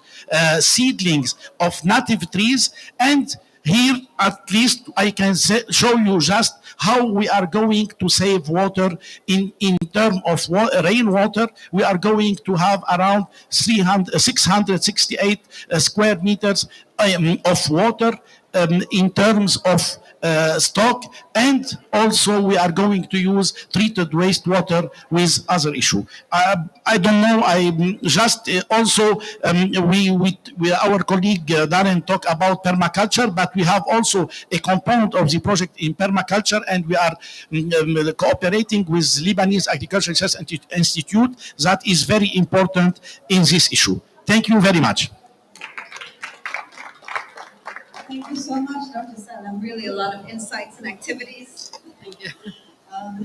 seedlings of native trees. And here, at least, I can show you just how we are going to save water in terms of rainwater. We are going to have around 668 square meters of water in terms of stock, and also we are going to use treated wastewater with other issue. I don't know, I just also, our colleague Darren talked about permaculture, but we have also a component of the project in permaculture, and we are cooperating with Lebanese Agricultural Research Institute. That is very important in this issue. Thank you very much. Thank you so much, Dr. Salam. Really a lot of insights and activities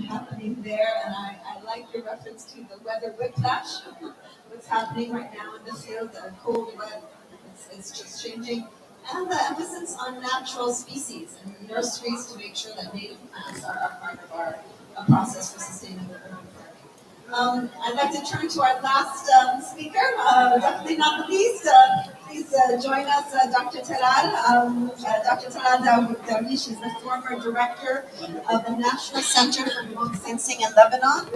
happening there. And I like your reference to the weather whiplash, what's happening right now in this field, the cold weather, it's just changing. And the emphasis on natural species and nurseries to make sure that native plants are part of our process for sustainable urban farming. I'd like to turn to our last speaker, definitely not the least. Please join us, Dr. Talal. Dr. Talal Darwish is the former director of the National Center for Remote Sensing in Lebanon.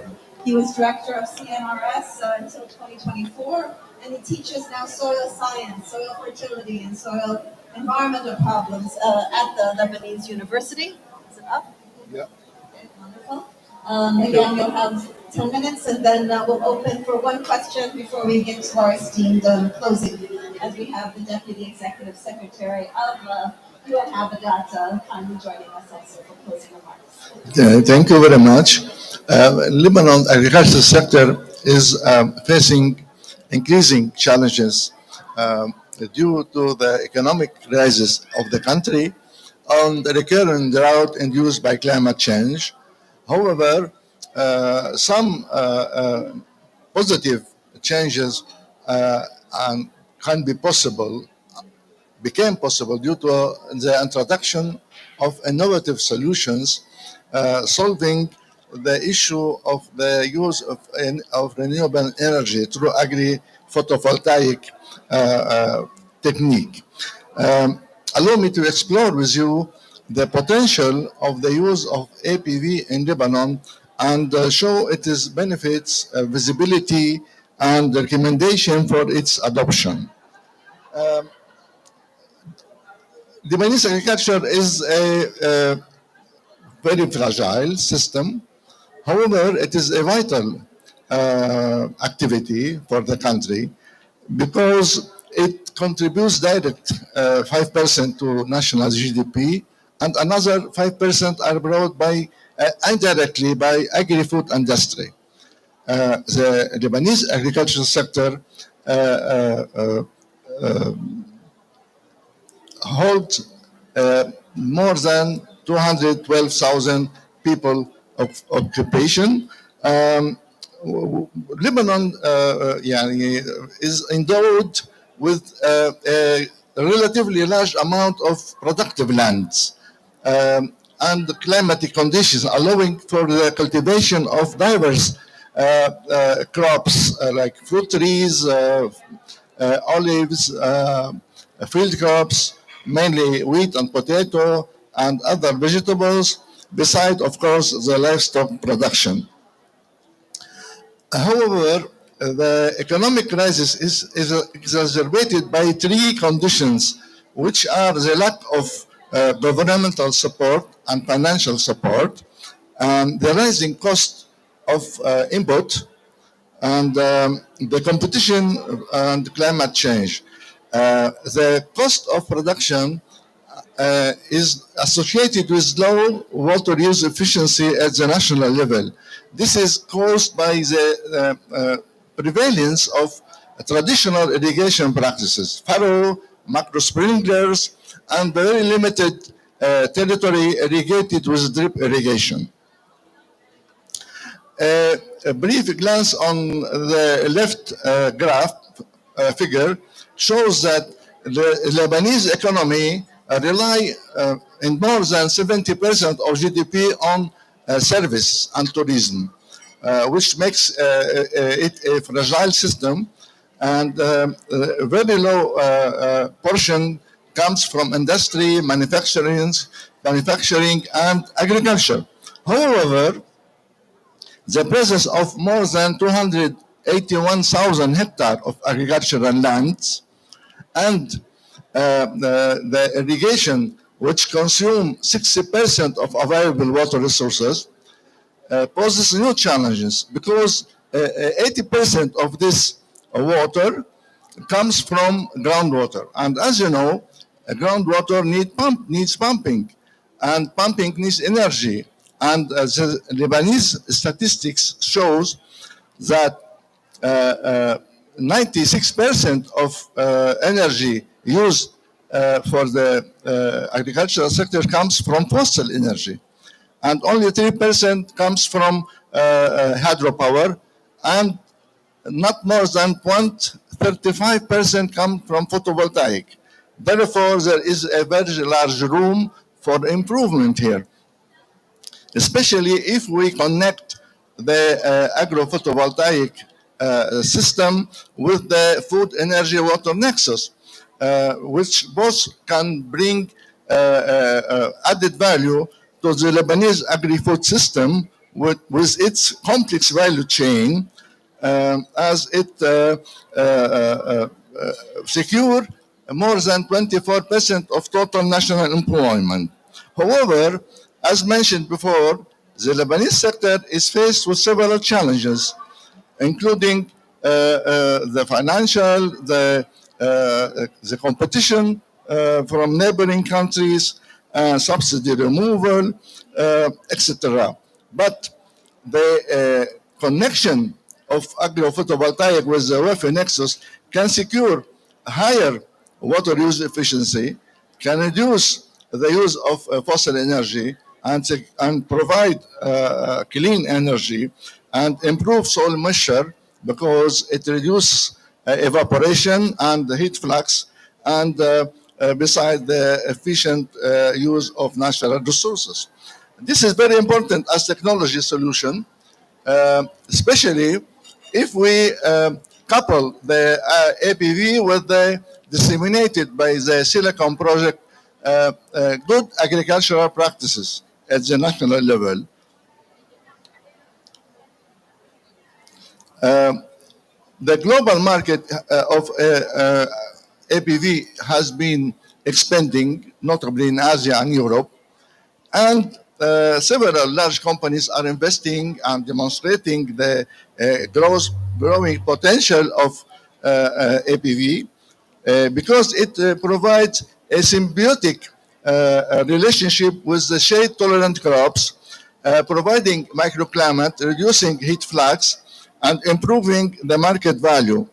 He was director of CNRS until 2024, and he teaches now soil science, soil fertility, and soil environmental problems at the Lebanese University. Is it up? Yeah. Okay, wonderful. Again, you'll have 10 minutes, and then we'll open for one question before we get to our esteemed closing, as we have the Deputy Executive Secretary of UN Habitat kindly joining us also for closing remarks. Thank you very much. Lebanon agricultural sector is facing increasing challenges due to the economic crisis of the country and the recurrent drought induced by climate change. However, some positive changes and can be possible, became possible due to the introduction of innovative solutions solving the issue of the use of renewable energy through agri-photovoltaic technique. Allow me to explore with you the potential of the use of APV in Lebanon and show its benefits, visibility, and recommendation for its adoption. Lebanese agriculture is a very fragile system. However, it is a vital activity for the country because it contributes direct 5% to national GDP, and another 5% are brought by indirectly by agri-food industry. The Lebanese agricultural sector holds more than 212,000 people of occupation. Lebanon is endowed with a relatively large amount of productive lands and climatic conditions allowing for the cultivation of diverse crops like fruit trees, olives, field crops, mainly wheat and potato and other vegetables, beside, of course, the livestock production. However, the economic crisis is exacerbated by three conditions, which are the lack of governmental support and financial support, and the rising cost of input, and the competition and climate change. The cost of production is associated with low water use efficiency at the national level. This is caused by the prevalence of traditional irrigation practices, furrow, macro sprinklers, and very limited territory irrigated with drip irrigation. A brief glance on the left graph figure shows that the Lebanese economy rely in more than 70% of GDP on service and tourism, which makes it a fragile system, and a very low portion comes from industry, manufacturing, and agriculture. However, the presence of more than 281,000 hectares of agricultural lands and the irrigation, which consume 60% of available water resources, poses new challenges because 80% of this water comes from groundwater. And as you know, groundwater needs pumping, and pumping needs energy. And the Lebanese statistics shows that 96% of energy used for the agricultural sector comes from fossil energy, and only 3% comes from hydropower, and not more than 0.35% come from photovoltaic. Therefore, there is a very large room for improvement here, especially if we connect the agro-photovoltaic system with the food, energy, water nexus, which both can bring added value to the Lebanese agri-food system with its complex value chain, as it secure more than 24% of total national employment. However, as mentioned before, the Lebanese sector is faced with several challenges, including the financial, the competition from neighboring countries, subsidy removal, etc. But the connection of agro-photovoltaic with the Wi-Fi nexus can secure higher water use efficiency, can reduce the use of fossil energy, and provide clean energy, and improve soil moisture because it reduces evaporation and the heat flux, and beside the efficient use of natural resources. This is very important as technology solution, especially if we couple the APV with the disseminated by the Silicon Project good agricultural practices at the national level. The global market of APV has been expanding, notably in Asia and Europe, and several large companies are investing and demonstrating the growing potential of APV because it provides a symbiotic relationship with the shade-tolerant crops, providing microclimate, reducing heat flux, and improving the market value.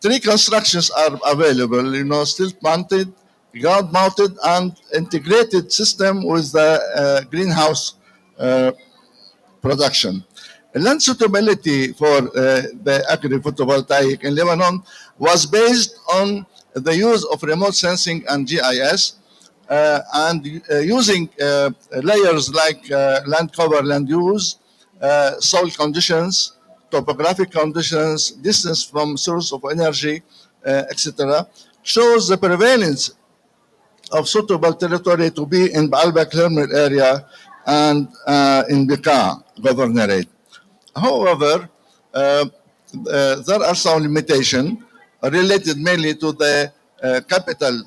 Three constructions are available, stilt-mounted, ground-mounted, and integrated system with the greenhouse production. Land suitability for the agri-photovoltaic in Lebanon was based on the use of remote sensing and GIS, and using layers like land cover, land use, soil conditions, topographic conditions, distance from source of energy, etc., shows the prevalence of suitable territory to be in Baalbek-Hermel area and in Bekaa governorate. However, there are some limitations related mainly to the capital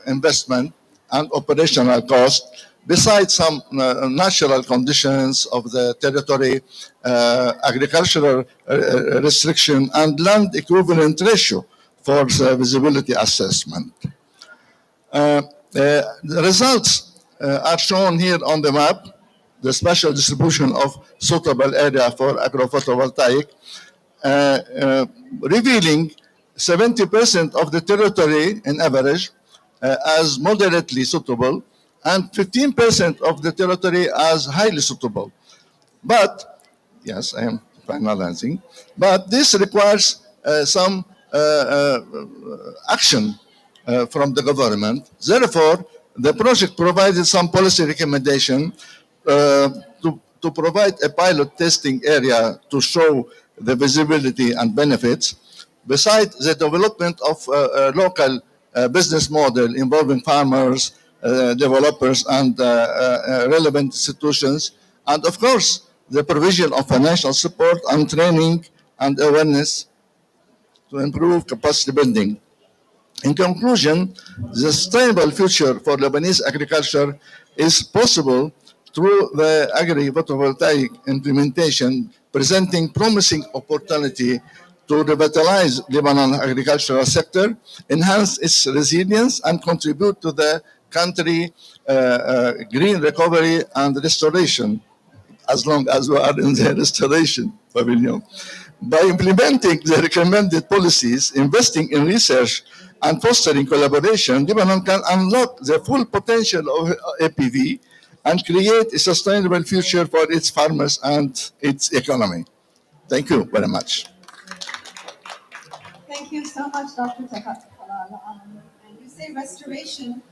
investment and operational cost, besides some natural conditions of the territory, agricultural restriction, and land equivalent ratio for the visibility assessment. The results are shown here on the map, the spatial distribution of suitable area for agrophotovoltaic, revealing 70% of the territory in average as moderately suitable and 15% of the territory as highly suitable. But, yes, I am finalizing, but this requires some action from the government. Therefore, the project provided some policy recommendation to provide a pilot testing area to show the visibility and benefits, besides the development of a local business model involving farmers, developers, and relevant institutions, and of course, the provision of financial support and training and awareness to improve capacity building. In conclusion, the sustainable future for Lebanese agriculture is possible through the agri-photovoltaic implementation, presenting promising opportunity to revitalize Lebanon agricultural sector, enhance its resilience, and contribute to the country green recovery and restoration, as long as we are in the restoration pavilion. By implementing the recommended policies, investing in research, and fostering collaboration, Lebanon can unlock the full potential of APV and create a sustainable future for its farmers and its economy. Thank you very much. Thank you so much, Dr. Takat. And you say restoration,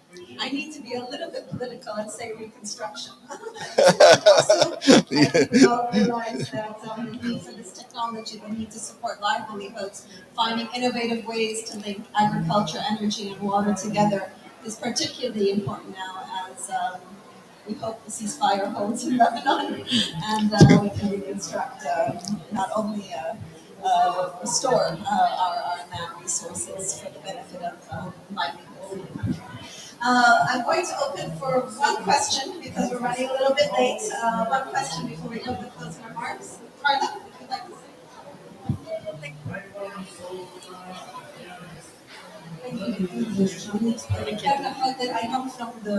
I need to be a little bit political and say reconstruction. Also, I think we all realize that the need for this technology, the need to support livelihoods, finding innovative ways to link agriculture, energy, and water together is particularly important now as we hope the ceasefire holds in Lebanon and we can reconstruct not only restore our land resources for the benefit of livelihoods. I'm going to open for one question because we're running a little bit late. One question before we go to closing remarks. Carla, would you like to say? I come from the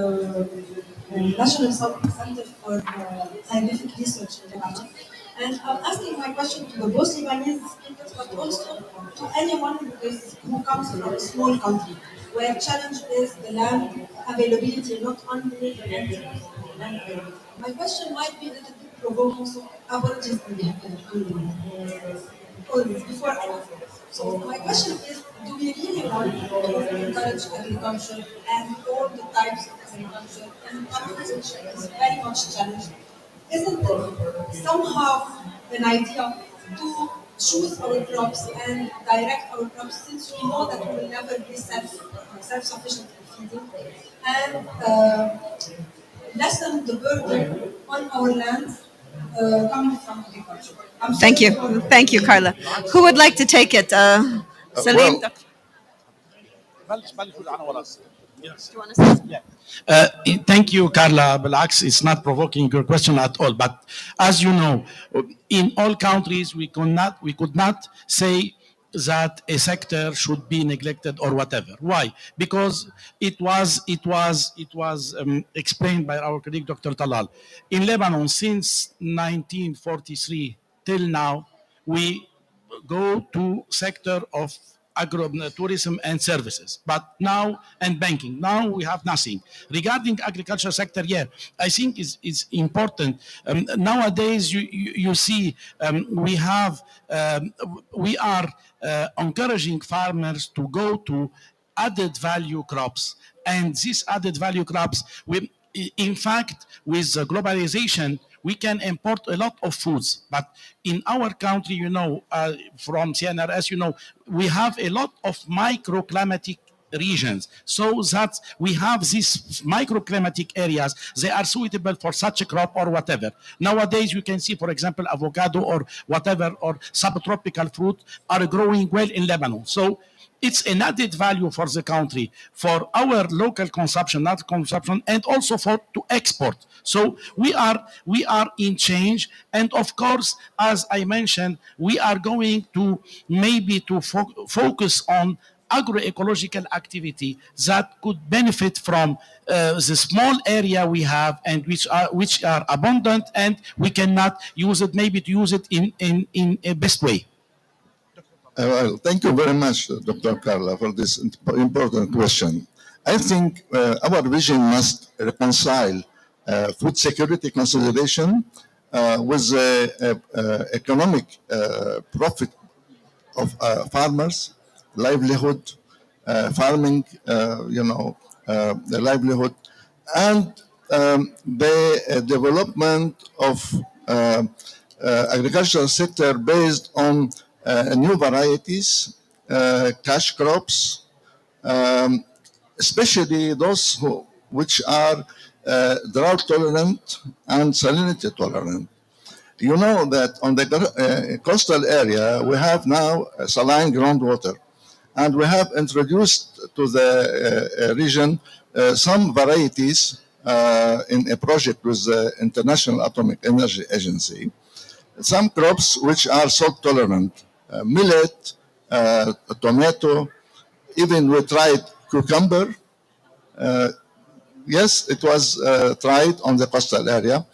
National Center for Scientific Research in Lebanon. And I'm asking my question to the both Lebanese speakers, but also to anyone who comes from a small country, where challenge is the land availability, not only the land availability. My question might be a little bit provoke also apologies on behalf of before I was. So my question is, do we really want to encourage agriculture and all the types of agriculture in countries which is very much challenged? Isn't it somehow an idea to choose our crops and direct our crops, since we know that we will never be self-sufficient in feeding, and lessen the burden on our land coming from agriculture? Thank you. Thank you, Carla. Who would like to take it? Salim? well, Do you want to say? Thank you, Carla. بالعكس, it's not provoking your question at all. But as you know, in all countries, we could not say that a sector should be neglected or whatever. Why? Because it was explained by our colleague Dr. Talal. In Lebanon, since 1943 till now, we go to sector of agro-tourism and services, but now, and banking. Now we have nothing. Regarding agriculture sector, yeah, I think is important. Nowadays, you see, we are encouraging farmers to go to added value crops, and these added value crops, in fact, with globalization, we can import a lot of foods. But in our country, from CNRS, we have a lot of microclimatic regions, so that we have these microclimatic areas. They are suitable for such a crop or whatever. Nowadays, you can see, for example, avocado or whatever, or subtropical fruit are growing well in Lebanon. So it's an added value for the country, for our local consumption, not consumption, and also for to export. So we are in change, and of course, as I mentioned, we are going to maybe to focus on agroecological activity that could benefit from the small area we have, and which are abundant, and we cannot use it, maybe to use it in a best way. well, thank you very much, Dr. Carla, for this important question. I think our vision must reconcile food security consideration with economic profit of farmers, livelihood, farming, the livelihood, and the development of agricultural sector based on new varieties, cash crops, especially those which are drought tolerant and salinity tolerant. You know that on the coastal area, we have now saline groundwater, and we have introduced to the region some varieties in a project with the International Atomic Energy Agency. Some crops which are salt tolerant, millet, tomato, even we tried cucumber. Yes, it was tried on the coastal area,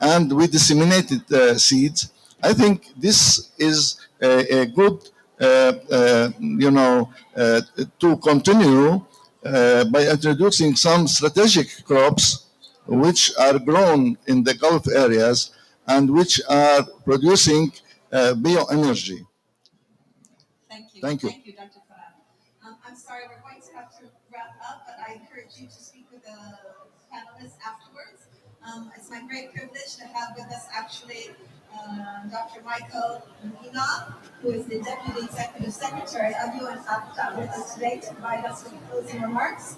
and we disseminated seeds. I think this is a good, to continue by introducing some strategic crops which are grown in the Gulf areas and which are producing bioenergy. Thank you. Thank you. Thank you, Dr. Farad. I'm sorry, we're going to have to wrap up, but I encourage you to speak with the panelists afterwards. It's my great privilege to have with us actually Dr. Michael Mina, who is the Deputy Executive Secretary of UN Habitat, with us today to provide us with closing remarks.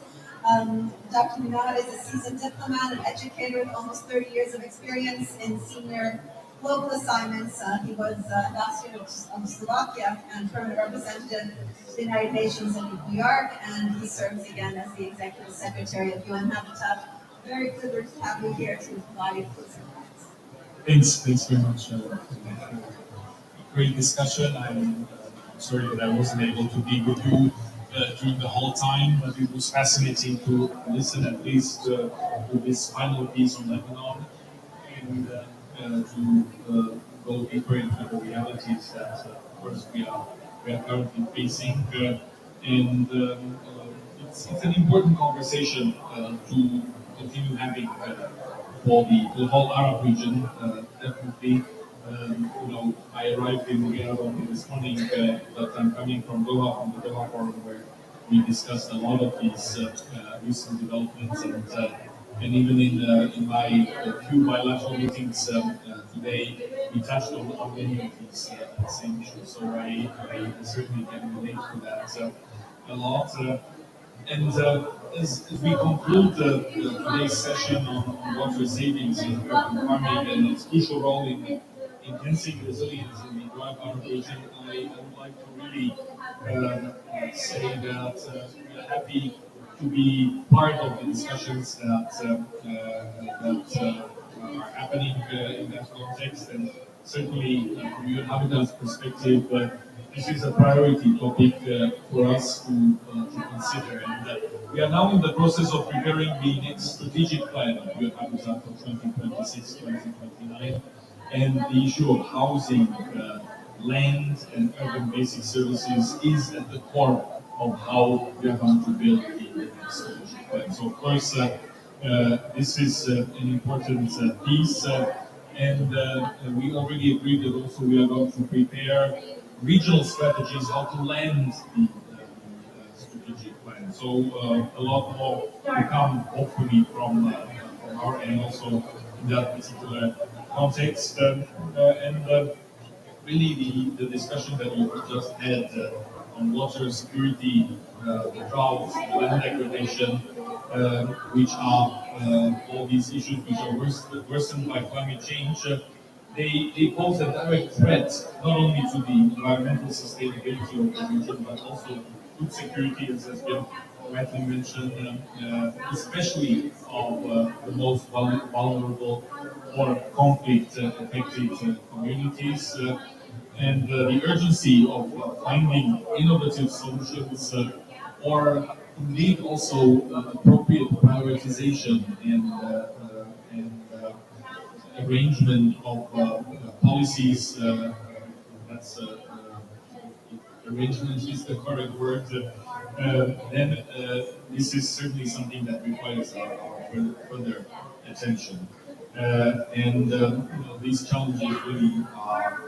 Dr. Mina is a seasoned diplomat and educator with almost 30 years of experience in senior global assignments. He was ambassador of Slovakia and permanent representative to the United Nations in New York, and he serves again as the Executive Secretary of UN Habitat. Very privileged to have you here to provide closing remarks. Thanks very much for a great discussion. I'm sorry that I wasn't able to be with you during the whole time, but it was fascinating to listen at least to this final piece on Lebanon, and to go deeper into the realities that, of course, we are currently facing. And it's an important conversation to continue having for the whole Arab region, definitely. I arrived in Riyadh only this morning, but I'm coming from Doha, from the Doha Forum, where we discussed a lot of these recent developments, and even in my few bilateral meetings today, we touched on many of these same issues. So I certainly can relate to that a lot. As we conclude today's session on water savings in urban farming and its crucial role in enhancing resilience in the drought region, I would like to really say that we are happy to be part of the discussions that are happening in that context, and certainly from your Habitat's perspective, this is a priority topic for us to consider. And we are now in the process of preparing the next strategic plan of your Habitat for 2026-2029, and the issue of housing, land, and urban basic services is at the core of how we are going to build the next strategic plan. So, of course, this is an important piece, and we already agreed that also we are going to prepare regional strategies how to land the strategic plan. So a lot more to come, hopefully, from our end also in that particular context. And really the discussion that we just had on water security, the drought, the land degradation, which are all these issues which are worsened by climate change, they pose a direct threat not only to the environmental sustainability of the region, but also food security, as has been rightly mentioned, especially of the most vulnerable or conflict-affected communities. And the urgency of finding innovative solutions or indeed also appropriate prioritization and arrangement of policies. That's arrangement is the correct word. Then this is certainly something that requires our further attention. And these challenges really are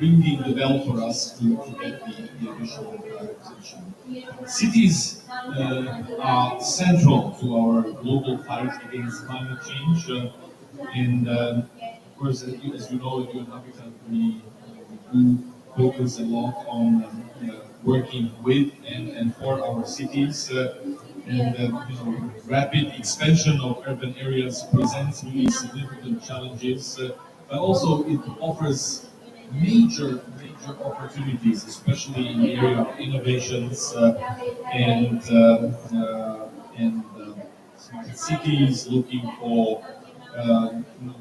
ringing the bell for us to get the additional attention. Cities are central to our global fight against climate change. And of course, as you know, at UN Habitat, we do focus a lot on working with and for our cities. And rapid expansion of urban areas presents really significant challenges, but also it offers major opportunities, especially in the area of innovations and smart cities, looking for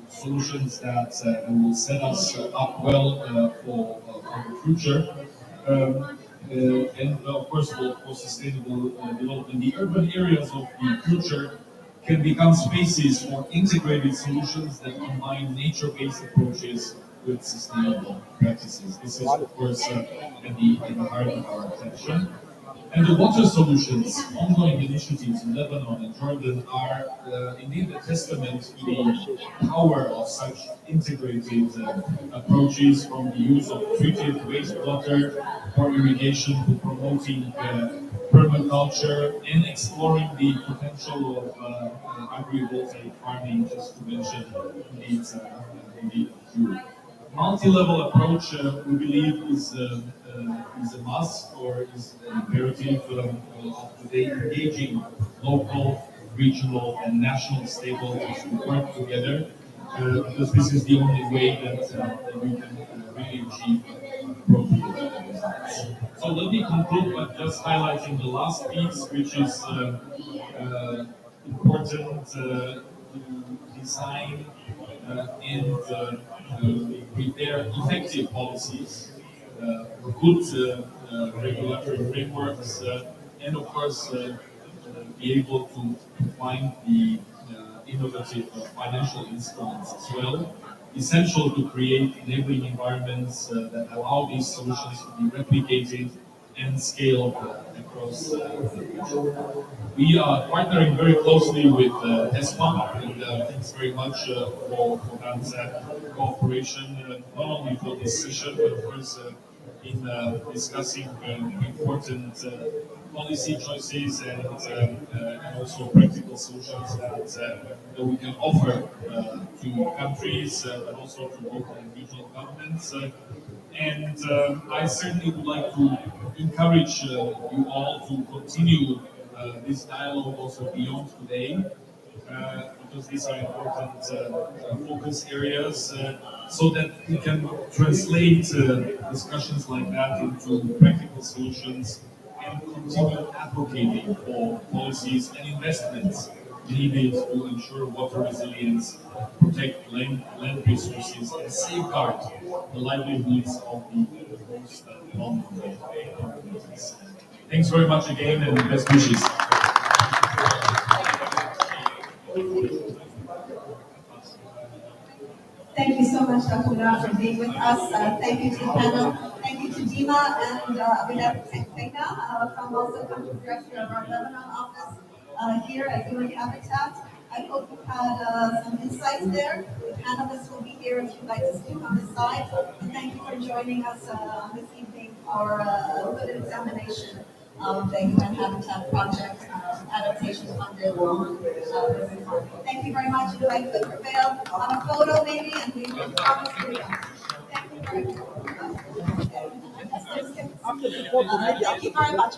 solutions that will set us up well for the future. And of course, for sustainable development, the urban areas of the future can become spaces for integrated solutions that combine nature-based approaches with sustainable practices. This is, of course, at the heart of our attention. And the water solutions, ongoing initiatives in Lebanon and Jordan are indeed a testament to the power of such integrated approaches, from the use of treated wastewater for irrigation to promoting permaculture and exploring the potential of agrivoltaic farming, just to mention indeed a few. Multi-level approach, we believe, is a must or is an imperative of today, engaging local, regional, and national stakeholders to work together, because this is the only way that we can really achieve appropriate results. So let me conclude by just highlighting the last piece, which is important to design and prepare effective policies, good regulatory frameworks, and of course be able to find the innovative financial instruments as well, essential to create enabling environments that allow these solutions to be replicated and scale across the region. We are partnering very closely with ESPAM, and thanks very much for that cooperation, not only for this session, but of course in discussing important policy choices and also practical solutions that we can offer to countries, but also to local and regional governments. And I certainly would like to encourage you all to continue this dialogue also beyond today, because these are important focus areas, so that we can translate discussions like that into practical solutions and continue advocating for policies and investments needed to ensure water resilience, protect land resources, and safeguard the livelihoods of the most vulnerable communities. Thanks very much again, and best wishes. Thank you so much, Dr. Lar, for being with us. Thank you to the panel. Thank you to Dima and Abinab from also country director of our Lebanon office here at UN Habitat. I hope you've had some insights there. The panelists will be here if you'd like to speak on the side. And thank you for joining us this evening for a good examination of the UN Habitat project, Adaptation Fund. Thank you very much. If I could prevail on a photo maybe, and we will promise to be on. Thank you very much. Thank you very much.